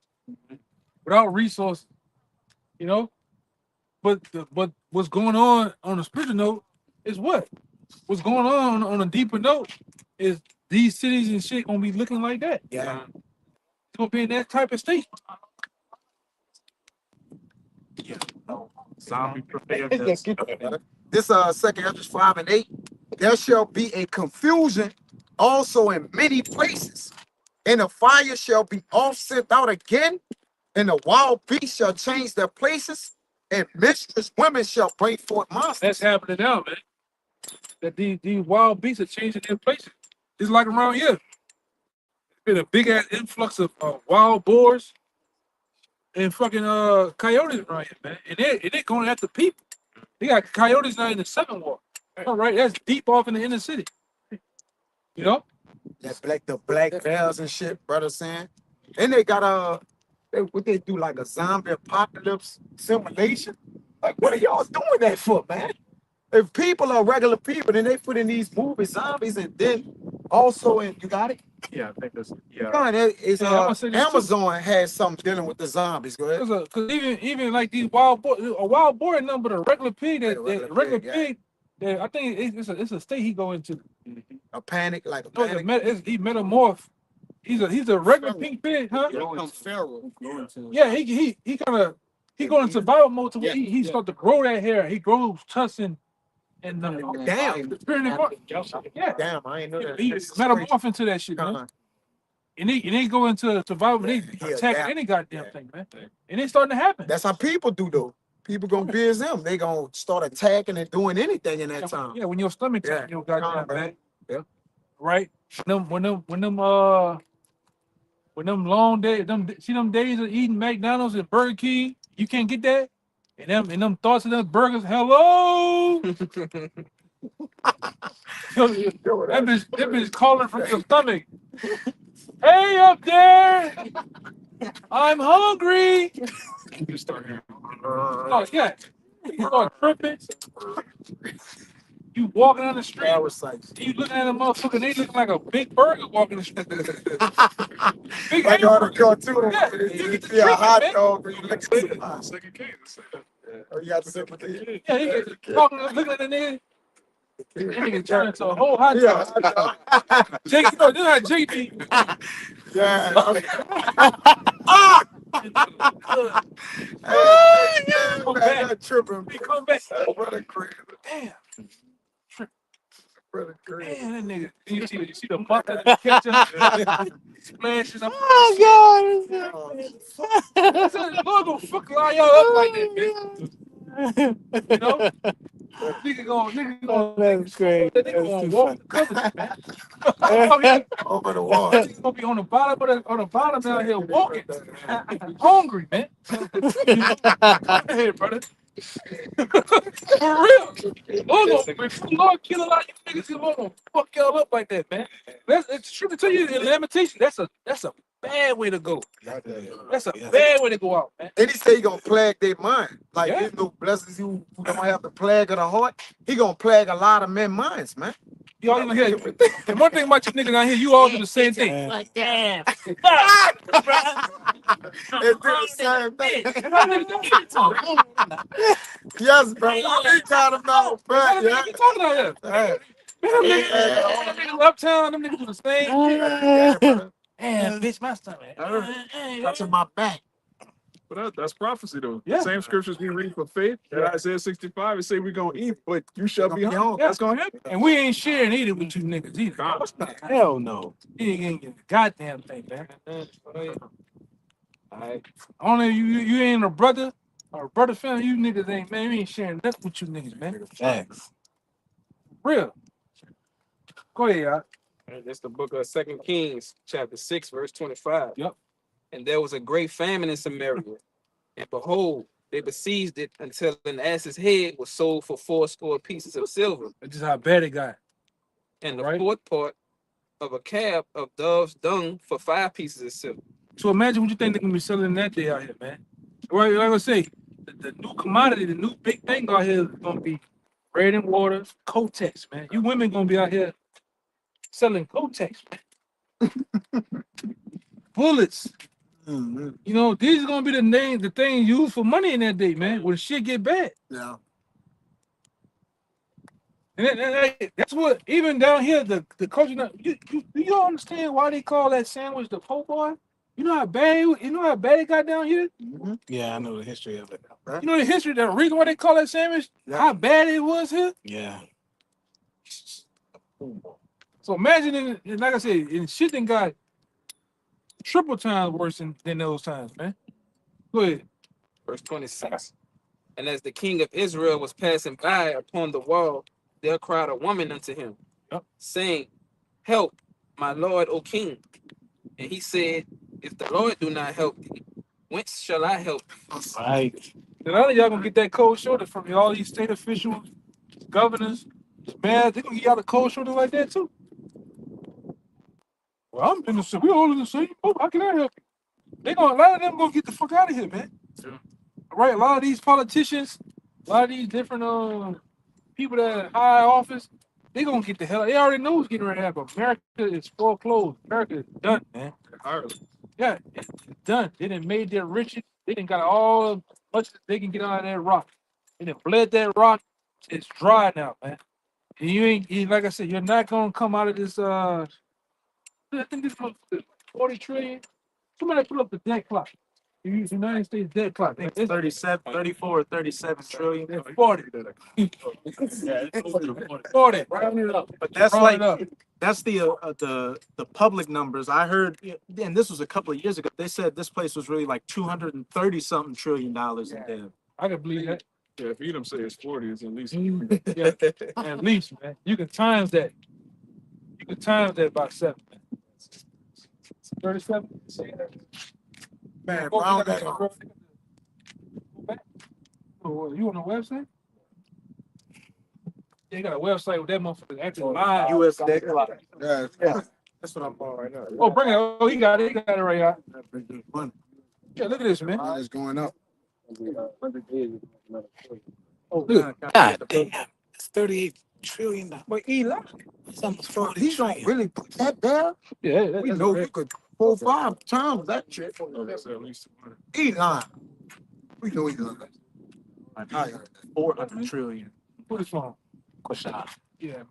without resources, you know. But what's going on the spiritual note is what? What's going on a deeper note is these cities and shit gonna be looking like that. Yeah. It's gonna be in that type of state. Zombie preparedness. This 2 Ezra 5:8. There shall be a confusion also in many places, and the fire shall be off sent out again, and the wild beasts shall change their places, and mistress women shall bring forth monsters. That's happening now, man. That these wild beasts are changing their places. It's like around here. There's been a big ass influx of wild boars and fucking coyotes around here, man. And they're going after people. They got coyotes now in the 7th ward. All right, that's deep off in the inner city. You know? That the black bears and shit, brother saying. And they got what they do, like a zombie apocalypse simulation. Like, what are y'all doing that for, man? If people are regular people, then they put in these movie zombies, and then also, and you got it? Yeah, I think that's yeah. God, it's Yeah, I'm gonna say this too. Amazon has something dealing with the zombies. Go ahead. Because even like these wild boar, a wild boar number, a regular pig, Yeah, that regular regular pig, yeah. pig, that I think it's a state he go into. A panic, like a No, panic. he metamorph. He's a regular pink pig, huh? You become feral. Yeah, he go into survival mode to where Yeah, he start to grow that hair. He grows tusks and Damn. yeah. Damn, I ain't know that. He This is metamorph into that shit, man. crazy. And they go into survival. They attack yeah. any goddamn Yeah. thing, man. And it's starting to happen. That's how people do, though. People gonna be as them. They gonna start attacking and doing anything in that time. Yeah, when your stomach Yeah. turns, your goddamn bro. man. Yeah. Right? When them long days, them days of eating McDonald's and Burger King, you can't get that. And them thoughts of them burgers, hello. That bitch calling from your stomach. Hey up there, I'm hungry. You start hearing. Oh yeah. You start tripping. You walking down the street. Parasites. You looking at a motherfucker, they looking like a big burger walking the street. Big Like all the hamburger. cartoons. Yeah, You you get the see a hot treatment, man. dog when you look at it. Second case. Oh, you got the second kid? Yeah, he get talking, looking at the nigga. That nigga turn into a whole hot Yeah, dog. hot dog. Jake, you know, this how Jake be. Yeah. Come Man, back. that tripping. He come back. Brother crazy. Damn, Brother crazy. man, that nigga. You see the bucket, the ketchup, splashing up. Oh I said, the Lord gonna fuck all y'all up like that, man. You know? Nigga gonna That's great. that nigga That's gonna too walk funny. the covenant, man. Oh, yeah. Over the wall. Nigga gonna be on the bottom down here walking. Hungry, man. Hey, brother. For real. Lord kill a lot of you niggas, the Lord gonna fuck y'all up like that, man. It's true to tell you in lamentation, that's a bad way to go. That's a bad way to go out, man. Then he say he gonna plague their mind. Like Yeah. there's no blessings you don't have the plague of the heart. He gonna plague a lot of men's minds, man. You all gonna hear. And one thing about you niggas out here, you all do the same thing. Like, Damn. They do the same thing. Yes, bro. He got him out, bro. What Yeah. you talking about here? Hey. Man, them niggas uptown, them niggas do the same. Yeah, brother. Damn, bitch, my stomach. Touching my back. But that's prophecy though. Yeah. Same scriptures we read for faith. That Isaiah 65 it say we're gonna eat, but you shall be Gonna be hungry. hungry. That's gonna happen. And we ain't sharing either with you niggas either. hell no. You ain't getting a goddamn thing, man. Alright. Only you ain't a brother or a brother family, you niggas ain't, man. We ain't sharing nothing with you niggas, man. Facts. Real. Go ahead, y'all. That's the book of 2 Kings, chapter 6, verse 25. Yep. And there was a great famine in Samaria. And behold, they besieged it until an ass's head was sold for 80 pieces of silver, That's just how bad it got. and the Right. fourth part of a cab of dove's dung for 5 pieces of silver. So imagine what you think they're gonna be selling that day out here, man. Right, like I say, the new commodity, the new big thing out here is gonna be bread and water, Kotex, man. You women gonna be out here selling Kotex, man. Bullets. Mhm. You know, these are gonna be the things used for money in that day, man. When shit get bad. Yeah. And that's what even down here, the culture. You don't understand why they call that sandwich the po' boy? You know how bad it got down here? Mhm. Yeah, I know the history of it. You know the history, the reason why they call that sandwich, Yeah. how bad it was here. Yeah. So imagine, like I said, and shit done got triple times worse than those times, man. Go ahead. Verse 26. And as the king of Israel was passing by upon the wall, there cried a woman unto him, Yep. saying, Help, my lord, O king. And he said, If the Lord do not help thee, whence shall I help thee? Right. And all of y'all gonna get that cold shoulder from all these state officials, governors, mayors. They gonna get y'all a cold shoulder like that too. Well, I'm innocent. We all in the same boat. How can I help you? A lot of them gonna get the fuck out of here, man. Yeah. Right? A lot of these politicians, a lot of these different people that are in high office, they gonna get the hell. They already know what's getting ready to happen. America is foreclosed. America is done, man. Ireland. Yeah, it's done. They done made their riches. They done got all much that they can get out of that rock. They done bled that rock. It's dry now, man. And like I said, you're not gonna come out of this. I think this was 40 trillion. Somebody put up the debt clock. The United States debt clock. I think it's 34 or 37 trillion. It's 40. 40. Round it up. But that's Round like it up. that's the public numbers. I heard, and this was a couple of years ago. They said this place was really like 230 something $trillion in debt. I can believe that. Yeah, if Edom say it's 40, it's at least Yeah, at least, man. You can times that. You can times that by 7. 37. Man, Go round back. that Go up. back. Oh, you on the website? Yeah, you got a website with that motherfucker actually live. US deck clock. Yeah, that's what I'm on right now. Oh, bring it. Oh, he got it. He got it right out. Yeah, look at this, man. It's going up. Oh, look. God damn. It's $38 trillion. But Eli. It's almost So 40 he don't trillion. really put that there. Yeah, We know you could 4-5 times that shit. Elon. We know Elon. 400 trillion. Put his phone. Question. Yeah, man.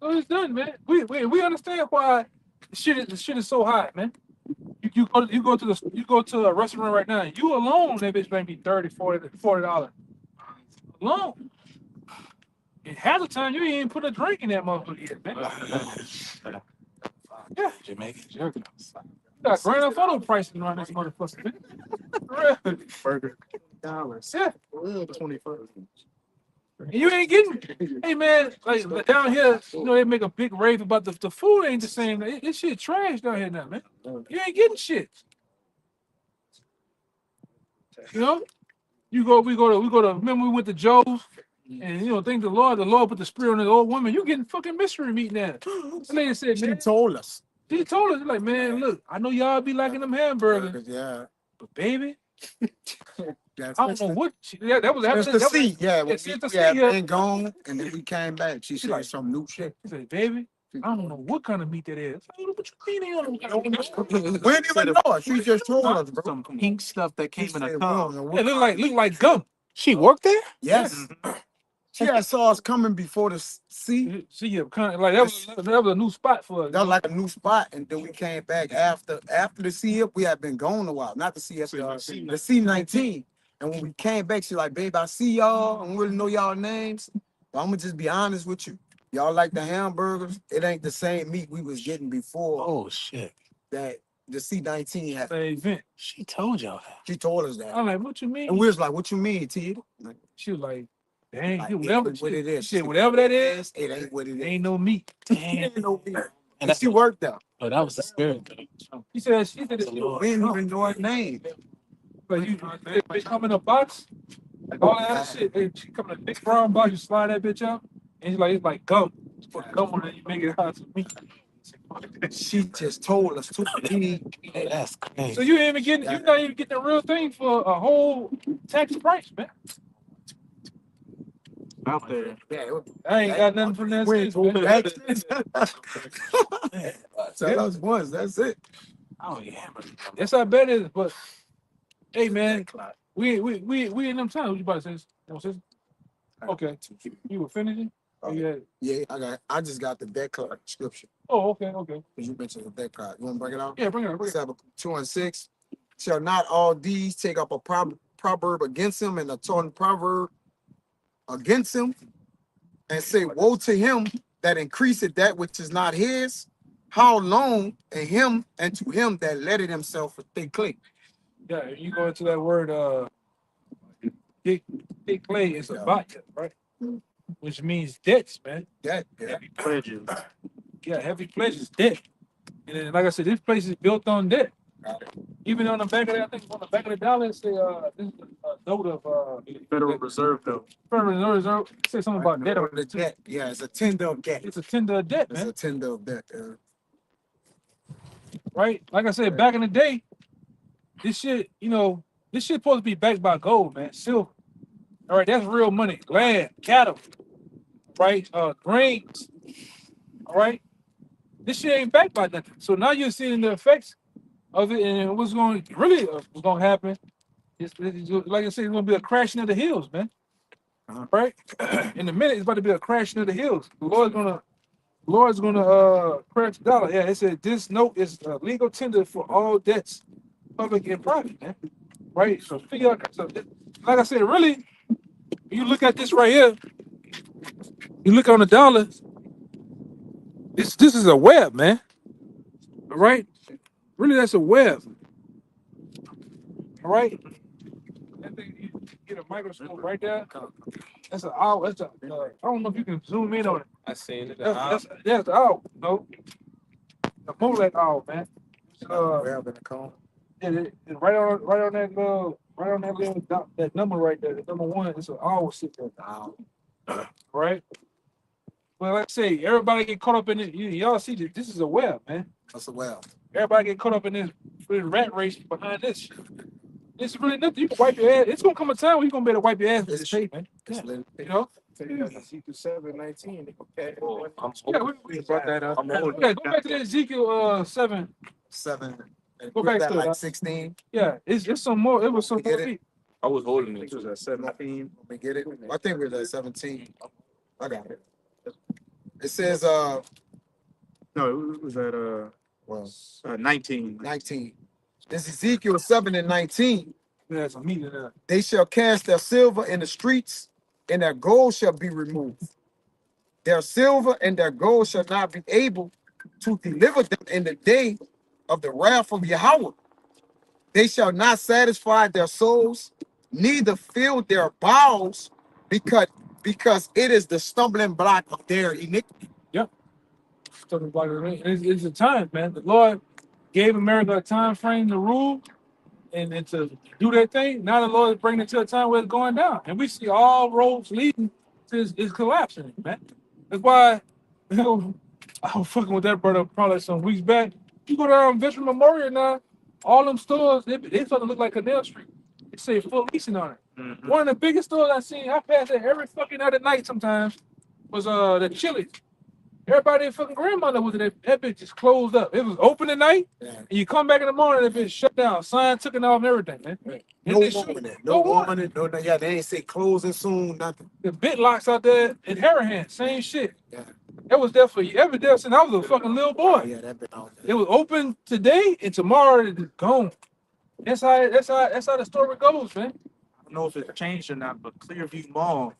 So it's done, man. We understand why the shit is so high, man. You go to a restaurant right now. You alone, that bitch may be $30, $40 alone. And half the time you ain't even put a drink in that motherfucker yet, man. Yeah, Jamaican jerky. you got grand Theft Auto pricing around this motherfucker, man. Really? Burger. Yeah. 21st. And you ain't getting, hey man, like down here, you know, they make a big rave about the food ain't the same. This shit trash down here now, man. You ain't getting shit. You know? We go to, remember we went to Joe's and you know, thank the Lord put the spirit on the old woman. You getting fucking mystery meat now. The lady said, She man, told us. she told us, like, man, look, I know y'all be liking them hamburgers, Yeah. but baby, That's I don't know what that was That's the sea. Yeah, yeah, since the we had sea, yeah. been gone, and then we came back. She said like- some new shit. She said, baby, I don't know what kind of meat that is. I don't know what you mean. We didn't even know. She just told us, bro. Some pink stuff that She came in a said, we cup. don't know what It look like gum. She worked there? Yes. She had saw us coming before the sea. See, yeah, kind of like that was a new spot for us. That was like a new spot, and then we came back after the sea up. We had been gone a while, not the sea up, the C-19. And when we came back, she like, babe, I see y'all. I don't really know y'all names, but I'm gonna just be honest with you. Y'all like the hamburgers? It ain't the same meat we was getting before Oh shit. that the C-19 had. The event. She told y'all that. She told us that, I'm like, what you mean? and we was like, what you mean, T? Like, She was like, dang, it whatever ain't what it is. shit, whatever that is, It ain't what it is. ain't no meat. It ain't no meat. And And that's she worked out. oh, that was the spirit though. She said it's We didn't even know her name. but you bitch come in a box, like all that other shit. She come in a big brown box, you slide that bitch out, and it's like gum. You put gum on it, you make it hot to meat. She just told us too. Hey, that's So crazy. you're not even getting the real thing for a whole tax price, man. Out there. Yeah, I ain't got nothing from that we ain't since, go man. back. Tell us once. That's it. Oh yeah. That's how bad it is, but hey man, we in them times. What you about to say? No, sis? Okay. You were finishing? Oh, yeah. Yeah, I just got the deck card description. Oh, okay. Because you mentioned the deck card. You want to bring it out? Yeah, bring it up. 2:6. Shall not all these take up a proverb against him and a torn proverb against him and say, woe to him that increaseth that which is not his? How long and him and to him that letted himself a thick clay? Yeah, you go into that word thick clay is a batya, right? Which means debts, man. That, yeah. Heavy pledges. Yeah, heavy pledges, debt. And then, like I said, this place is built on debt. Even on the back of it, I think on the back of the dollar, it say this is a note of Federal Reserve though. Federal Reserve. It says something about debt on The it too. debt. Yeah, it's a tender of debt. It's a tender of debt, It's man. a tender of debt. Right? Like I said, back in the day, this shit, this shit supposed to be backed by gold, man. Silver. All right, that's real money. Land, cattle, right? Grains. All right. This shit ain't backed by nothing. So now you're seeing the effects of it, and what's going to happen is, like I said, it's going to be a crashing of the hills, man. Right? In a minute, it's about to be a crashing of the hills. The Lord's gonna crash the dollar. Yeah, it said this note is legal tender for all debts, public and private, man. Right? So figure out. So, like I said, really, you look at this right here. You look on the dollar. This is a web, man. All right. Really, that's a web. All right. That thing, you get a microscope right there. That's an owl. That's I don't know if you can zoom in on it. I seen it. That's the owl. No, the Molech owl, man. Well, in the cone. And right on that right on that little that number right there, the number 1, it's an hour sit there. Right? Well, like I say, everybody get caught up in it. Y'all see that this is a web, man. That's a well. Everybody get caught up in this rat race behind this shit. It's really nothing. You can wipe your ass. It's gonna come a time where you're gonna be able to wipe your ass with this tape, man. It's lit. You know? Ezekiel 7:19. Yeah, we brought that up. yeah, go back to that Ezekiel 7. 7. And Go put back that to it, like huh? 16. Yeah, it's some more. It was some Get more. it? feet. I was holding it. It was at 17. Let me get it. I think we're at 17. I got it. It says No, it was at well 19. 19. This Ezekiel 7:19. Yeah, some meat in there. They shall cast their silver in the streets, and their gold shall be removed. Their silver and their gold shall not be able to deliver them in the day of the wrath of Yahweh. They shall not satisfy their souls, neither fill their bowels, because it is the stumbling block of their iniquity. Talking about it's a time, man. The Lord gave America a time frame to rule and to do that thing. Now the Lord is bringing it to a time where it's going down, and we see all roads leading to it's collapsing, man. That's why I was fucking with that brother probably some weeks back. You go down Veteran Memorial now, all them stores they starting to look like Canal Street. It say full leasing on it. One of the biggest stores I seen, I passed it every fucking other night sometimes, was the Chili's. Everybody fucking grandmother was there. That bitch just closed up. It was open at night, and you come back in the morning, that bitch shut down. Sign took it off and everything, man. No And woman there. no No one. woman. No, yeah, they ain't say closing soon, nothing. The bit locks out there in Harahan, same shit. Yeah. That was definitely every day since I was a fucking little boy. Yeah, that been out It there. was open today and tomorrow it's gone. That's how the story goes, man. I don't know if it's changed or not, but Clearview Mall,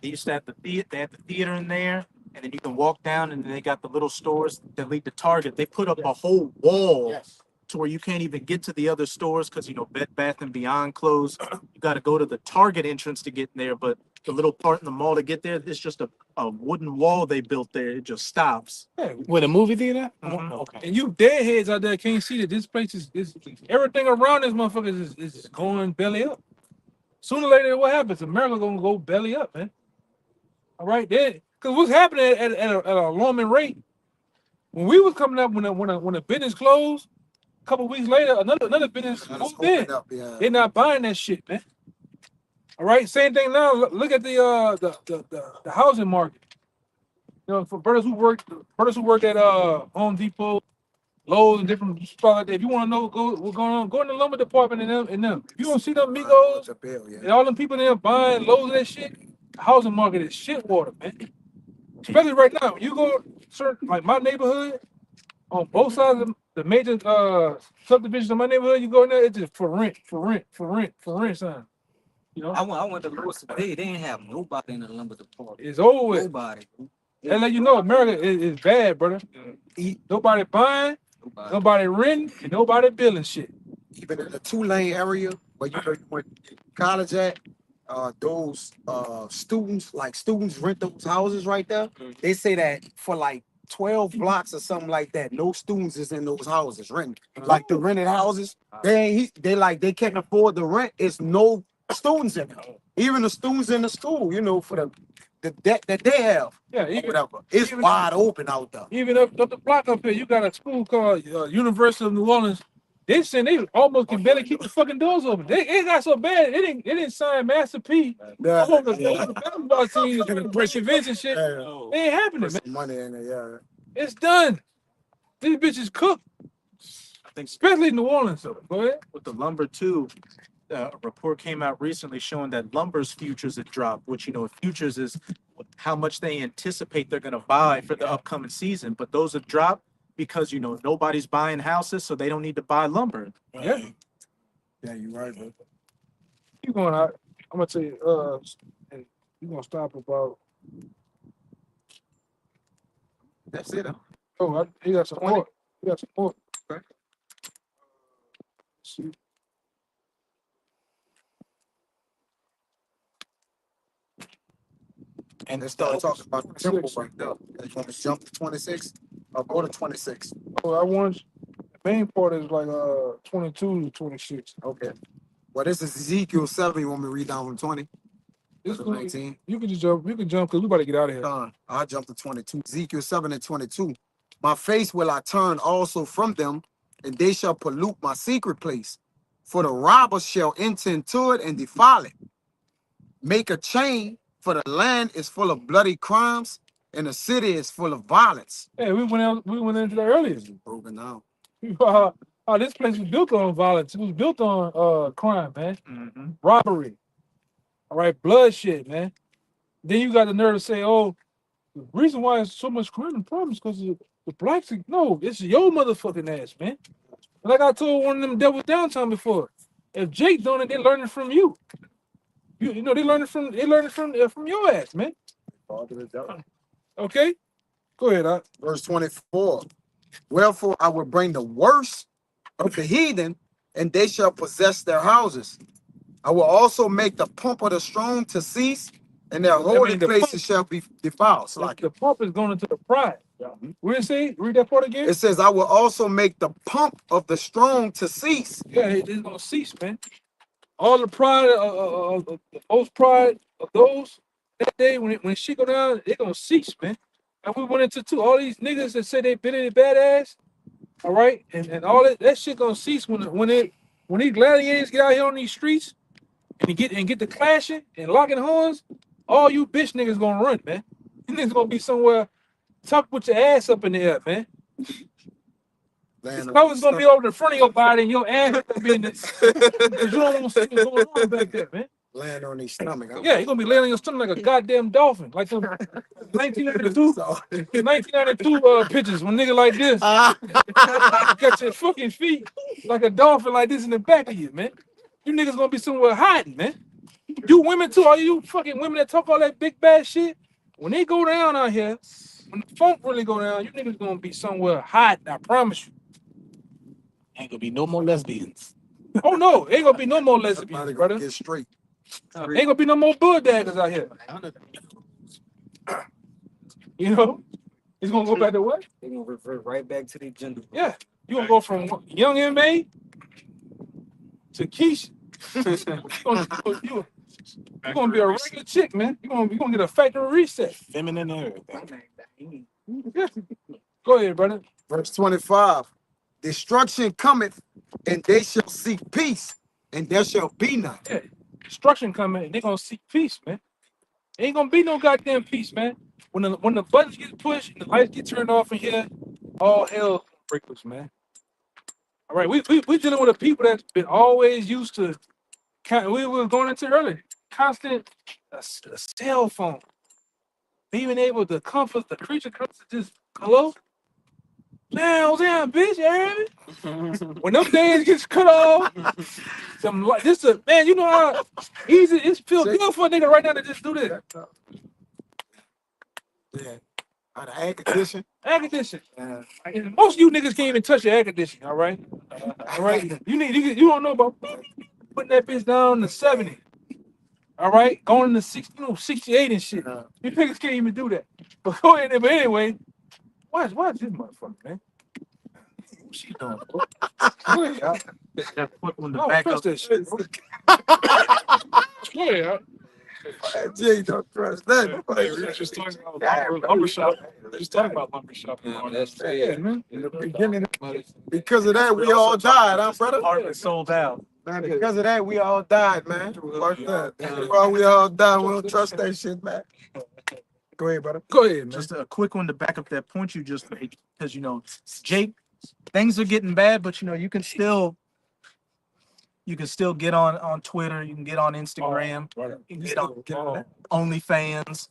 they used to have they had the theater in there, and then you can walk down, and then they got the little stores that lead to Target. They put up a whole wall Yes. to where you can't even get to the other stores because Bed Bath and Beyond closed. You got to go to the Target entrance to get in there, but the little part in the mall to get there, it's just a wooden wall they built there. It just stops. Yeah. With a movie theater? Mhm. Okay. And you deadheads out there can't see that this place is everything around this motherfucker is going belly up. Sooner or later, what happens? America gonna go belly up, man. All right, then, because what's happening at an alarming rate? When we was coming up, when the business closed, a couple weeks later, another business Let us moved in. open up, yeah. They're not buying that shit, man. All right, same thing now. Look at the housing market. For brothers who work at Home Depot, Lowe's, and different spots like that. If you want to know what's going on, go in the lumber department and them. If you don't see them Migos The bill, yeah. and all them people there buying loads of that shit, the housing market is shit water, man. Especially right now, when you go certain like my neighborhood, on both sides of the major subdivisions of my neighborhood, you go in there, it's just for rent, son. I went to Lewis today. They didn't have nobody in the lumber department. It's over with. Nobody. They let you know America is bad, brother. Nobody buying, Nobody. nobody renting, and nobody building shit. Even in the 2-lane area where you went to college at, those students rent those houses right there. They say that for like 12 blocks or something like that, no students is in those houses renting. Like the rented houses, they can't afford the rent. It's no students in there. Even the students in the school, for the debt that they have, Yeah, or even, whatever. It's even- wide open out there. even up the block up here, you got a school called University of New Orleans. They said they almost can barely keep the fucking doors open. It got so bad. They didn't sign Master P. Yeah, All the basketball teams and events and shit. yeah. It ain't happening, man. Put some money in there, yeah. It's done. These bitches cook, I think especially New Orleans. So go ahead. with the lumber too, a report came out recently showing that lumber's futures had dropped, which futures is how much they anticipate they're going to buy for the upcoming season. But those have dropped because nobody's buying houses, so they don't need to buy lumber. Yeah, Yeah, you're right, bro. keep going out. I'm gonna tell you. And you're gonna stop about. That's it. Oh, he got some more. He got some more. Okay. See. And let's start talking about the temple right there. You want to jump to 26? Or go to 26? Oh, I want the main part is like 22 to 26. Okay. Well, this is Ezekiel 7. You want me to read down from 20 It's to cool. 19? You can just jump. You can jump because we about to get out of here. I'll jump to 22. Ezekiel 7 and 22. My face will I turn also from them, and they shall pollute my secret place. For the robbers shall enter into it and defile it. Make a chain, for the land is full of bloody crimes, and the city is full of violence. Hey, we went out. We went into that earlier. Broken down. This place was built on violence. It was built on crime, man. Mm-hmm. Robbery. All right, bloodshed, man. Then you got the nerve to say, "Oh, the reason why it's so much crime and problems because the blacks." No, it's your motherfucking ass, man. Like I told one of them devils downtown before, if Jake doing it, they learning from you. You know they learning from your ass, man. Okay, go ahead. Verse 24. Wherefore I will bring the worst of the heathen, and they shall possess their houses. I will also make the pomp of the strong to cease, and their holy the places shall be defiled. So Like the pump is going into the pride. What did it say? Read that part again. it says, I will also make the pomp of the strong to cease. Yeah, it's gonna cease, man. All the pride of the most pride of those that day when shit go down, it gonna cease, man. And we went into all these niggas that say they been in the badass, all right, and all that shit gonna cease when these gladiators get out here on these streets and get the clashing and locking horns. All you bitch niggas gonna run, man. You niggas gonna be somewhere, tuck with your ass up in the air, man. I was gonna be over the front of your body and your ass gonna be in the because you don't want to see what's going on back there, man. Land on his stomach. Yeah, you're gonna be laying on your stomach like a goddamn dolphin, like the 1992 pictures when nigga like this got your fucking feet like a dolphin like this in the back of you, man. You niggas gonna be somewhere hiding, man. You women too, all you fucking women that talk all that big bad shit. When they go down out here, when the funk really go down, you niggas gonna be somewhere hiding. I promise you. Ain't gonna be no more lesbians. Oh no, ain't gonna be no more lesbians, brother. Get straight. Ain't gonna be no more bulldaggers out here. You know, it's gonna go back to what? They're gonna revert right back to their gender. Yeah, you gonna go from young MA to Keisha. You're gonna be a regular chick, man. You're gonna get a factory reset. Feminine and everything. Go ahead, brother. Verse 25. Destruction cometh, and they shall seek peace, and there shall be none. Yeah. Destruction coming, and they're gonna seek peace, man. Ain't gonna be no goddamn peace, man. When the buttons get pushed and the lights get turned off in here, all hell breaks loose, man. All right, we dealing with a people that's been always used to. We were going into earlier. Constant a cell phone, being able to comfort the creature comes to just hello. Damn, bitch, you heard me? When them days gets cut off, man, you know how easy it feels good for a nigga right now to just do this. Yeah. The air condition. Air condition. And most of you niggas can't even touch your air conditioning, all right? All right. You don't know about putting that bitch down to 70. All right, going to 68 and shit. You niggas can't even do that. But go ahead, but anyway. Why is this motherfucker, man? What's she doing? Go ahead, y'all. That foot on the Oh, back press up. that shit. Go ahead, y'all. Jay don't trust that. Hey, we were just talking about lumber shop. Just talking about lumber shop. Yeah, man. In the beginning, because of that, we all died, huh, brother? Apartment sold out. Man, because of that, we all died, man. Fuck that. Well, we all died. We don't trust that shit, man. Go ahead, brother. Go ahead, man. Just a quick one to back up that point you just made, because Jake, things are getting bad, but you can still get on Twitter, you can get on Instagram, you can get on OnlyFans,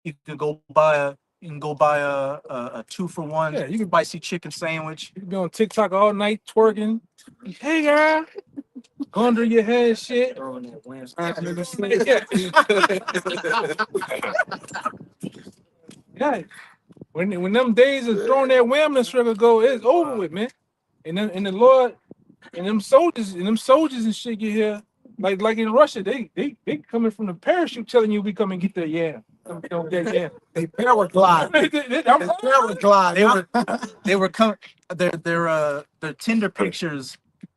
you can go buy a 2-for-1 Yeah, you can spicy chicken sandwich. You can be on TikTok all night twerking. Hey, girl. Go under your head and shit. Throwing that wham. Yeah. When them days of throwing that wham and sugar go, it's over with, man. And the Lord and them soldiers and shit get here. Like in Russia, they coming from the parachute telling you we come and get the yam. We don't get yam. They paraglide. Paraglide. They were coming. Their Tinder pictures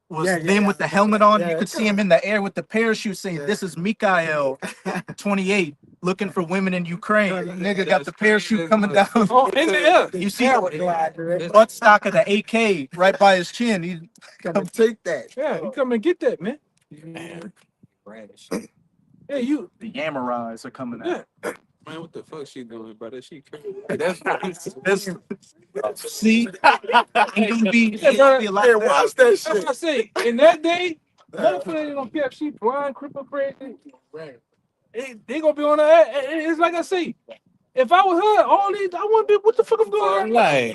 was Yeah, them yeah, with the helmet on. yeah. You could see him in the air with the parachute saying, "This is Mikhail, 28, looking for women in Ukraine." Nigga got the parachute coming down. Oh, in the air. You see Paraglider. butt stock of the AK right by his chin. He Come and take that. Yeah, you come and get that, man. Radish. Yeah, you. the Yammerize are coming out. Yeah. Man, what the fuck she doing, brother? She crazy. That's, see, ain't gonna be, Yeah, brother. be a lot Hey, of that. watch that That's shit. what I say. In that day, motherfucker ain't gonna care if she blind, crippled, crazy. They gonna be on her. It's like I say. If I was her, all these, I wouldn't be. What the fuck I'm doing? Right.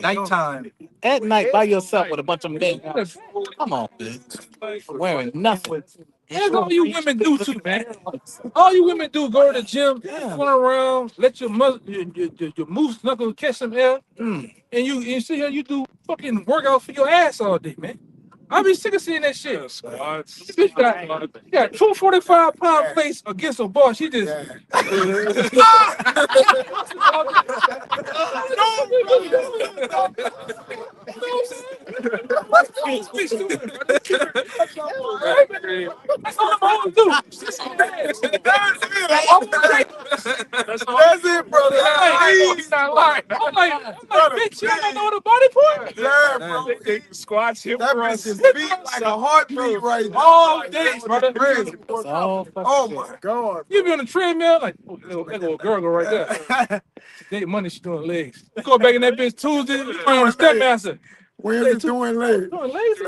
Nighttime. At night by yourself with a bunch of men. Come on, bitch. Wearing nothing. That's all you women do too, man. All you women do, go to the gym, run around, let your moose knuckles catch some air, and you sit here, you do fucking workout for your ass all day, man. I be sick of seeing that shit. Squats. This bitch got 245-pound face against a bar. She just. That's all I'm gonna do. That's it, brother. He's not lying. I'm like, bitch, you don't know the body part? Yeah, bro. Squats, hip That thrusts. bitch is beat like a heartbeat right now. All day, brother. Crazy. That's all fucking Oh shit. my God. You be on the treadmill, like, oh, that little girl go right there. Today, Monday, she doing legs. You go back in that bitch Tuesday, you on the Stepmaster. Where's it doing legs? Doing legs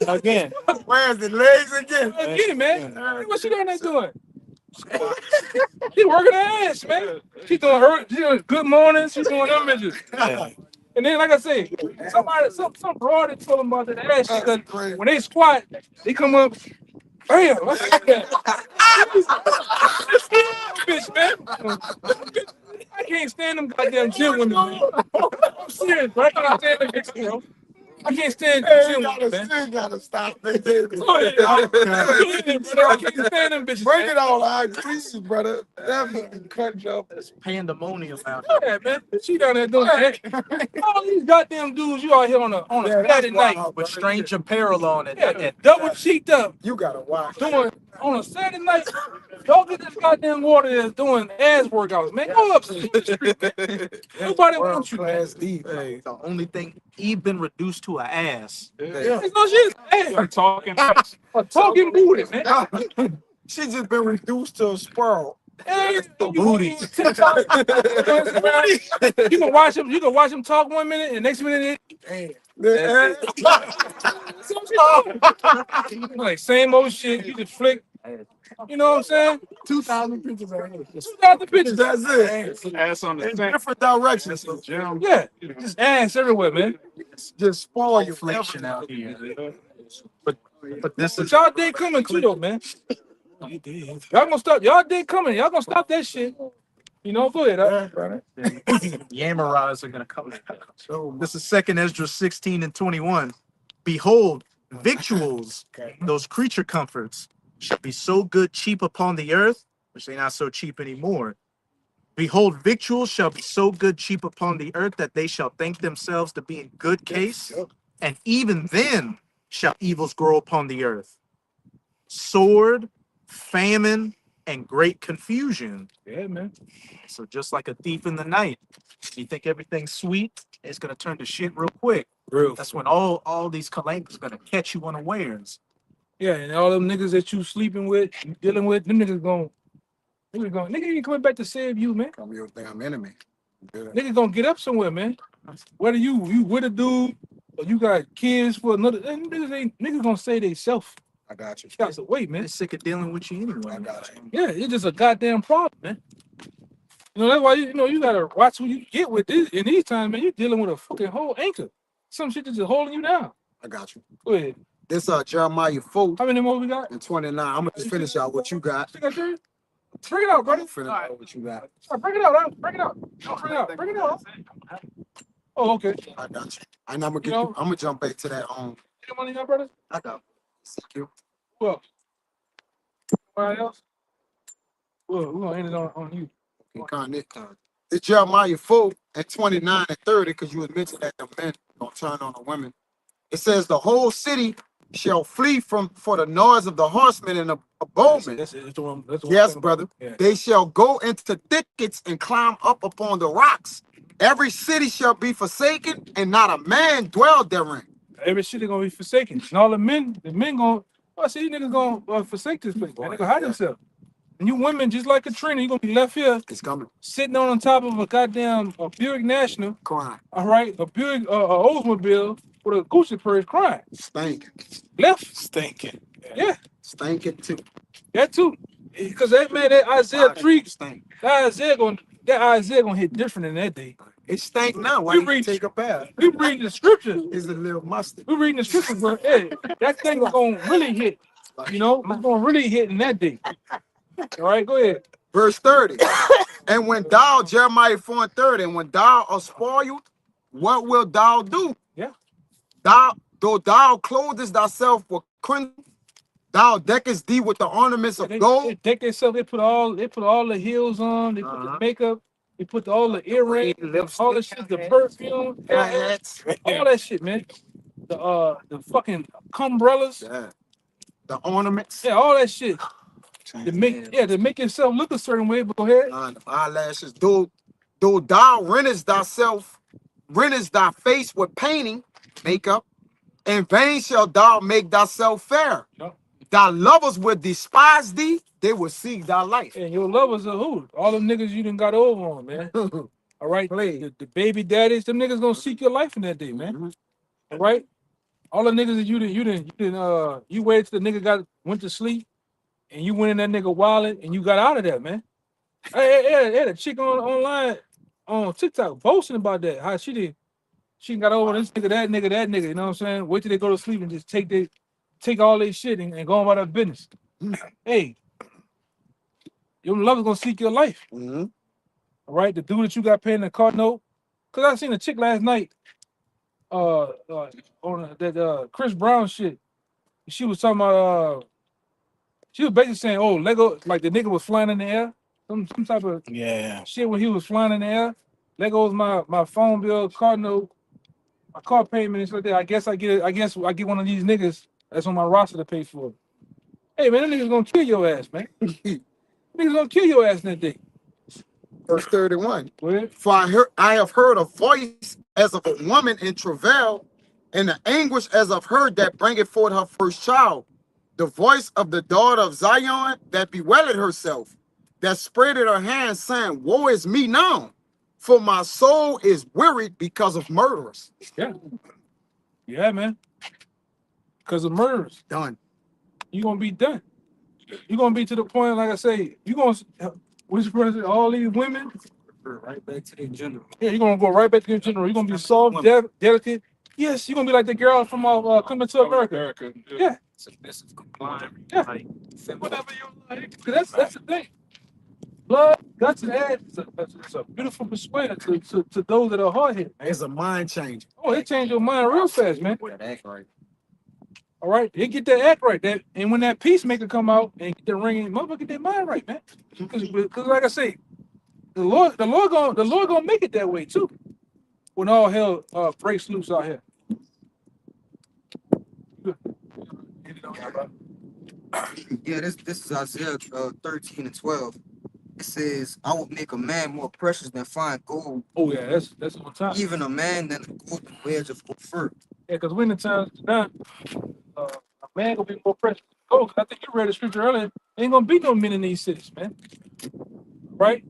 Again. Where's the legs again? again, man. What she doing there doing? She working her ass, man. She doing good morning. She doing them bitches. Yeah. And then, like I say, some broad that told them about that ass shit. 'Cause Crazy. when they squat, they come up. Bam! Bitch, man. I can't stand them goddamn gym women, man. I'm serious, bro. I can't stand them bitches, bro. I can't stand Hey, gym you women, man. still gotta stop it. I can't stand them bitches. Break man. it all out, please, brother. That fucking cut you off. Pandemonium out Yeah, man. She down there doing that. All these goddamn dudes, you out here on a Yeah, that's Saturday night. wild, with brother. strange apparel on it. Yeah, double cheeked up. You gotta watch. Doing on a Saturday night. Y'all get this goddamn water that's doing ass workouts, man. Go up the street, man. Nobody wants you, man. Class D. The only thing Eve been reduced to an ass. It's no shit. Hey, I'm talking. a talking booty, man. She just been reduced to a sparrow. Hey, The booty. TikTok. You can watch him. You can watch him talk 1 minute, and next minute, like same old shit. You just flick. You know what I'm saying? 2,000 pictures of her. 2,000 pictures. That's it. Ass on the In sink. different directions. That's the gym. Yeah, just ass everywhere, man. Just spoil your Inflation out here. But this But is y'all day coming too, though, man. Y'all gonna stop. Y'all day coming. Y'all gonna stop that shit. You know, go ahead. Yammerize are gonna come. This is 2nd Esdras 16 and 21. Behold, victuals, those creature comforts, shall be so good cheap upon the earth, which they not so cheap anymore. Behold, victuals shall be so good cheap upon the earth that they shall think themselves to be in good case, and even then shall evils grow upon the earth. Sword, famine, and great confusion. Yeah, man. So just like a thief in the night, you think everything's sweet, it's gonna turn to shit real quick. That's when all these calamities gonna catch you unawares. Yeah, and all them niggas that you sleeping with, you dealing with, them niggas going, nigga ain't coming back to save you, man. Come your damn enemy. Niggas gonna get up somewhere, man. Whether you with a dude or you got kids for another, niggas gonna say they self. I got you. Got to wait, man. They're sick of dealing with you anyway. I got you. Yeah, it's just a goddamn problem, man. You know, that's why you gotta watch who you get with this. In these times, man, you're dealing with a fucking whole anchor. Some shit that's just holding you down. I got you. Go ahead. This Jeremiah 4 How many more we got? and 29. I'm gonna just finish out what you got. Still got yours? Bring it out, brother. Finish All right. out what you got. Bring it out. Bring it out. Bring it out. Bring it out. Oh, okay. I got you. And I'm gonna You know- I'm gonna jump back to that Any money, y'all, brother? I got you. Well, anybody else? Well, we're gonna end it on you. Incarnate. It's Jeremiah 4 and 29 and 30, because you had mentioned that the men gonna turn on the women. It says the whole city shall flee for the noise of the horsemen and the bowmen. That's the one. That's the one I'm Yes, talking brother. about. Yeah. They shall go into thickets and climb up upon the rocks. Every city shall be forsaken, and not a man dwell therein. Every city gonna be forsaken. And all the men gonna, I see these niggas gonna forsake this place, man. They gonna hide themselves. And you women, just like Katrina, you gonna be left here It's coming. sitting on top of a goddamn Buick National, Crying. all right, a Buick Oldsmobile with a Gucci purse crying. Stinking. Left. Stinking. Yeah, Stinking too. that too. Because that man, that Isaiah 3, Stink. that Isaiah gonna hit different in that day. It stank now. Why We you read- take a bath? We reading the scriptures. It's a little mustard. We reading the scriptures, bro. Hey, that thing is gonna really hit. You know, it's gonna really hit in that day. All right, go ahead. Verse 30. And when thou, Jeremiah 4:30, and when thou art spoiled, what wilt thou do? Yeah. Though thou clothest thyself with crimson, thou deckest thee with the ornaments of They gold. deck themselves. They put all the heels on. They put the makeup. They put all the earrings, all the shit, the perfume, Hats. all that shit, man. The fucking umbrellas. Yeah. The ornaments. Yeah, all that shit. To make yourself look a certain way. But go ahead. The eyelashes. Though thou rentest thy face with painting, makeup, in vain shalt thou make thyself fair. Yep. Thy lovers will despise thee, they will seek thy life. And your lovers are who? All them niggas you done got over on, man. All right, the baby daddies, them niggas gonna seek your life in that day, man. All right, all the niggas that you waited till the nigga went to sleep, and you went in that nigga wallet and you got out of there, man. I had a chick online on TikTok boasting about that. How she got over this nigga, that nigga. You know what I'm saying? Wait till they go to sleep and just take all their shit and go about their business. Hey, your lover's gonna seek your life. Mm-hmm. All right, the dude that you got paying the car note. Cause I seen a chick last night, on that Chris Brown shit. She was talking about she was basically saying, oh, Lego, like the nigga was flying in the air, some type of shit when he was flying in the air. Lego was my phone bill, car note, my car payment and shit like that. I guess I get one of these niggas that's on my roster to pay for it. Hey man, that nigga's gonna kill your ass, man. Niggas gonna kill your ass in that day. Verse 31. Go ahead. For I have heard a voice as of a woman in travail, and the anguish as of her that bringeth forth her first child. The voice of the daughter of Zion that bewailed herself, that spreaded her hands, saying, woe is me now, for my soul is wearied because of murderers. Yeah, man. Because of murders. Done. You're gonna be done. You're gonna be to the point, like I say, you're gonna which president, all these women, Right back to the general. yeah, you're gonna go right back to your general. You're gonna be soft, delicate. Yes, you're gonna be like the girl from Coming to America. Yeah. Submissive, compliant. Yeah. Like, Whatever you like. 'Cause that's the thing. Blood, guts, and ass is a beautiful persuader to those that are hard hit. It's a mind change. Oh, it changed your mind real fast, man. that act right. All right, they get that act right. And when that peacemaker come out and get the ring, motherfucker, get their mind right, man. Because like I say, the Lord gonna make it that way too. When all hell breaks loose out here. Yeah, this is Isaiah 13 and 12. It says, I will make a man more precious than fine gold, Oh yeah, that's on time. even a man than a golden wedge of fur. Yeah, because when the time's done, a man gonna be more precious. Oh, I think you read the scripture earlier. Ain't gonna be no men in these cities, man. Right?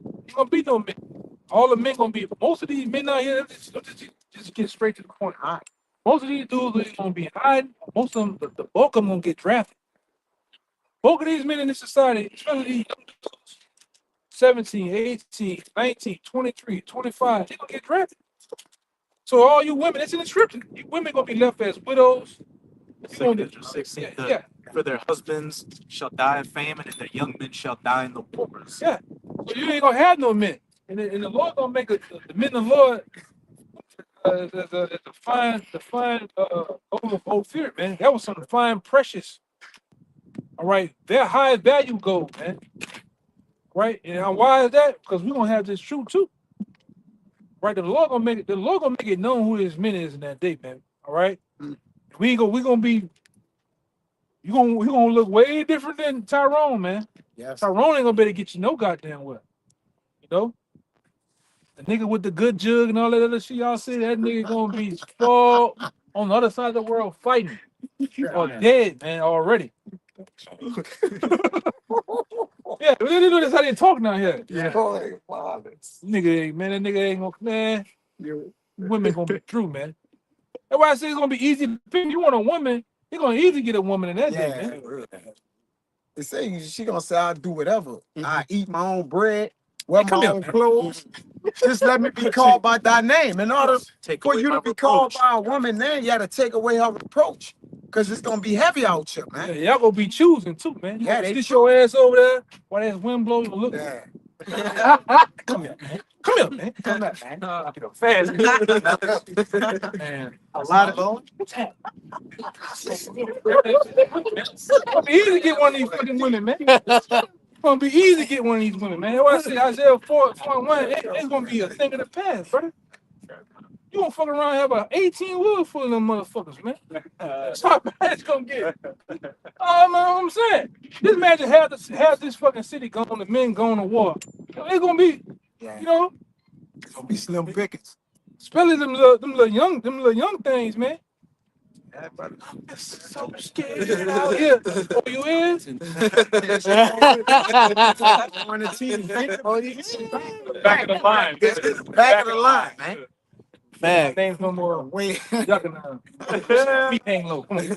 Ain't gonna be no men. All the men gonna be. Most of these men out here, just get straight to the point. All right. Most of these dudes are gonna be hiding. Most of them, the bulk of them gonna get drafted. Bulk of these men in this society, especially these young dudes, 17, 18, 19, 23, 25, they gonna get drafted. So all you women, it's in the scripture. You women gonna be left as widows. Second 16, Yeah. for their husbands shall die of famine, and their young men shall die in the wars. Yeah. So you ain't gonna have no men. And the Lord gonna make the men of the Lord the fine old fear, man. That was some fine precious. All right, they're high value gold, man. Right? And why is that? Because we're gonna have this truth too. right? The Lord gonna make it known who his men is in that day, man. All right. We gonna be we gonna look way different than Tyrone, man. Yes. Tyrone ain't gonna be able to get you no goddamn well. You know? The nigga with the good jug and all that other shit y'all see, that nigga gonna be far on the other side of the world fighting. Or dead, man, already. Yeah, that's how they talk now here. Yeah. Nigga ain't, man, that nigga ain't gonna, man. Women gonna be through, man. That's why I say it's gonna be easy to pick. You want a woman, you're gonna easily get a woman in that day, man. They say she gonna say I'll do whatever. I eat my own bread, wear Hey, come my here, own man. clothes. Just let me be called by thy name. In order Take for away you my to be called reproach. by a woman name, you gotta take away her reproach. Cause it's gonna be heavy out here, Yeah, man. y'all gonna be choosing too, man. You Yeah, gonna they sit your ass over there while that wind blows. Look, Yeah. come here, man. Come here, man. Come here, man. Get up fast, man. A lot of What's happening? It's gonna be easy to get one of these fucking women, man. It's gonna be easy to get one of these women, man. That's why I say Isaiah 4:1, it's gonna be a thing of the past, brother. You gonna fuck around and have an 18 wheel full of them motherfuckers, man. That's how bad it's gonna get. Oh man, I'm saying. This man just have this fucking city going, the men going to war. It's gonna be, you know, it's gonna be slim pickings. especially them little young things, man. Yeah, brother. I'm so scared out here. Oh, you is? On the team. Back of the line. Back of the line, man. My name's no more. Wait. Y'all can feet hang low. Come on.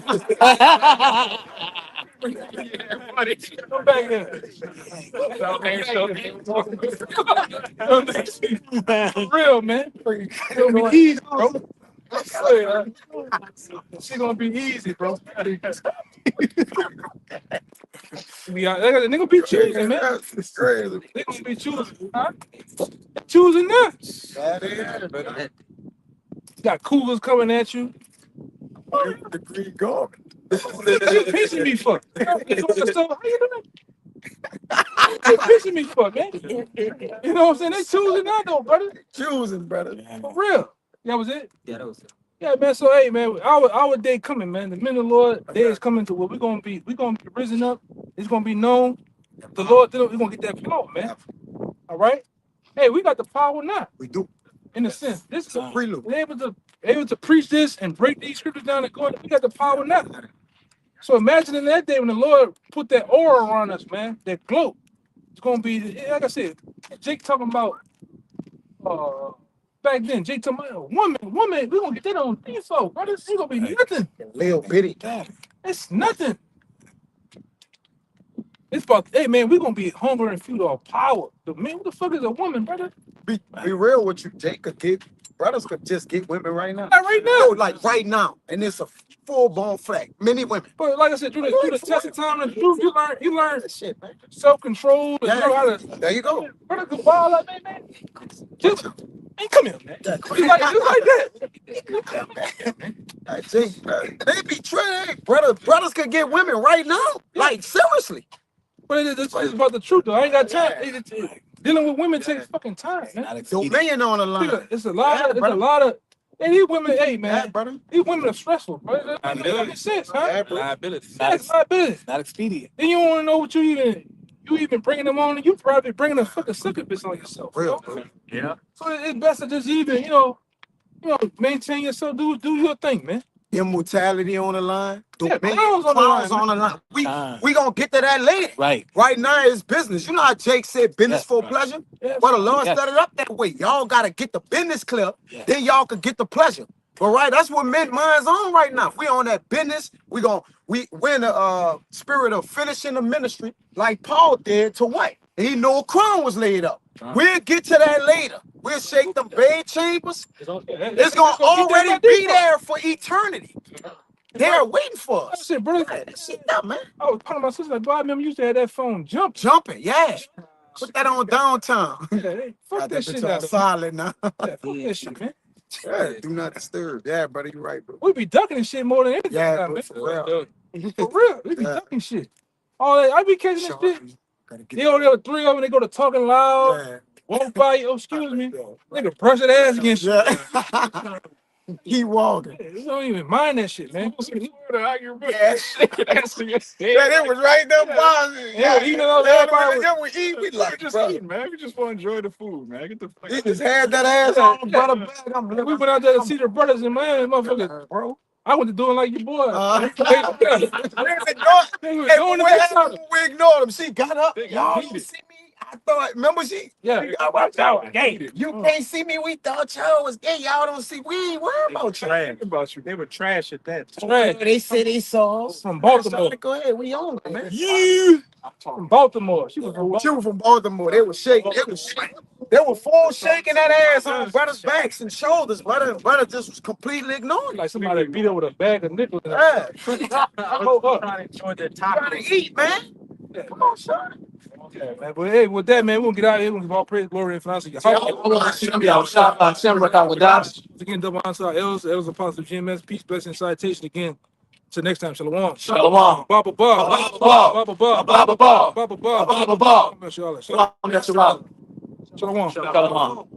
Come back here. For real, man. It's gonna be easy, bro. I swear, it's gonna be easy, bro. They gonna be choosing, man. It's crazy. They gonna be choosing, huh? Choosing now. That is, but You got cougars coming at you. the green garment. What you pissing me for? How you doing? What you pissing me for, man? You know what I'm saying? They choosing now, though, brother. Choosing, brother. For real. That was it. Yeah, that was it. Yeah, man. So hey, man, our day coming, man. The men of the Lord day is coming to where we're gonna be risen up. It's gonna be known. The Lord, we're gonna get that power, man. All right. Hey, we got the power now. We do. In a sense, this is a Prelude. we're able to preach this and break these scriptures down and go. We got the power now. So imagine in that day when the Lord put that aura around us, man, that glow. It's gonna be like I said. Jake talking about back then. Jake talking about woman. We gonna get that on default, brother. It's gonna be nothing. Little bitty. It's nothing. It's about, hey man, we're gonna be hungry and fuel our power. The man, what the fuck is a woman, brother? Be real with you. Jake could get brothers could just get women right now. Not right now. No, like right now. And it's a full-blown fact. Many women. But like I said, through the test of time and truth, you learn That shit, man. self-control. And know how to, There you go. brother, good ball up, man. Just, man, come here, man. Just like that. Hey, Jake, they be trying. Brothers could get women right now. Like seriously. But it's about the truth, though. I ain't got time. Dealing with women takes fucking time, man. Dominion on the line. It's a lot of. Hey, these women, hey man, Yeah, brother. these women are stressful, bro. That doesn't make sense, huh? Yeah, bro. Liability. That's liability. Not expedient. Then you don't want to know what you even bringing them on, and you probably bringing a fucking succubus on yourself. Real, You know? bro. Yeah. So it's best to just even, maintain yourself, do your thing, man. Immortality on the line. Yeah, Dominion. crowns on the Crowns line, on the line. Time. We gonna get to that later. Right. Right now it's business. You know how Jake said business Yes, for right. pleasure? Yeah, Well, the Lord Yes. set it up that way. Y'all gotta get the business clear, Yes. then y'all can get the pleasure. But right, that's what men minds on right now. We on that business. We're in the spirit of finishing the ministry like Paul did to what? He knew a crown was laid up. We'll get to that later. We'll shake them bed chambers. It's gonna already be there for eternity. They're waiting for I us. said, bro, Yeah, that shit up, man. I was telling my sister, like, boy, I remember you used to have that phone jump. Jumping, yeah. Put that on downtown. Yeah, hey, fuck Got that shit bitch all out of solid now. yeah, fuck that shit, man. Yeah, do not disturb. Yeah, buddy, you're right, bro. We be ducking shit more than anything. Yeah, now, bro, man. for real. For real, we be Yeah. ducking shit. All that, I be catching that Sure. shit. Gotta They get over there, three of them, they go to talking loud. yeah. walk by you. Oh, excuse me. Nigga, brush that ass against you. Yeah. Keep walking. You don't even mind that shit, man. Yeah, it was right there by Yeah, eating it all yeah, everybody yeah, we eat. We like, just bro. eating, man. We just want to enjoy the food, man. Get the fuck He out. just had that ass on the brother bag. I'm We went out there to see the brothers in Miami, motherfuckers. bro. I went to doing like your boy. They was Hey, going to what get happened something. when we ignored him? She got up. They got Y'all heated. don't see me. I thought, remember she? Yeah. We got watch out. Hey, You can't see me. We thought y'all was gay. Y'all don't see. We ain't worried about you. Trash. about you. They were trash at that. Trash. They said they saw us. From Baltimore. Go ahead. We on it, man. From Baltimore. She was from She Baltimore. was from Baltimore. They were shaking. They were full shaking that ass on brothers' backs and shoulders. Brother just was completely ignoring. Like somebody beat her with a bag of nickels. Yeah. Hold up. Enjoy the Trying to eat, man. Come on, son. Yeah, man. But hey, with that, man, we're gonna get out of here. We're gonna give all praise, glory, and finance. Again, double honor to our elders, apostles, GMS, peace, blessing, citation. Again, till next time. Shalom. Shalom. Baba Bob. Baba Bob. Baba Bob. Baba Bob. Baba Bob. Baba Bob. Shalom. Shalom. Shalom. Shalom. Shalom.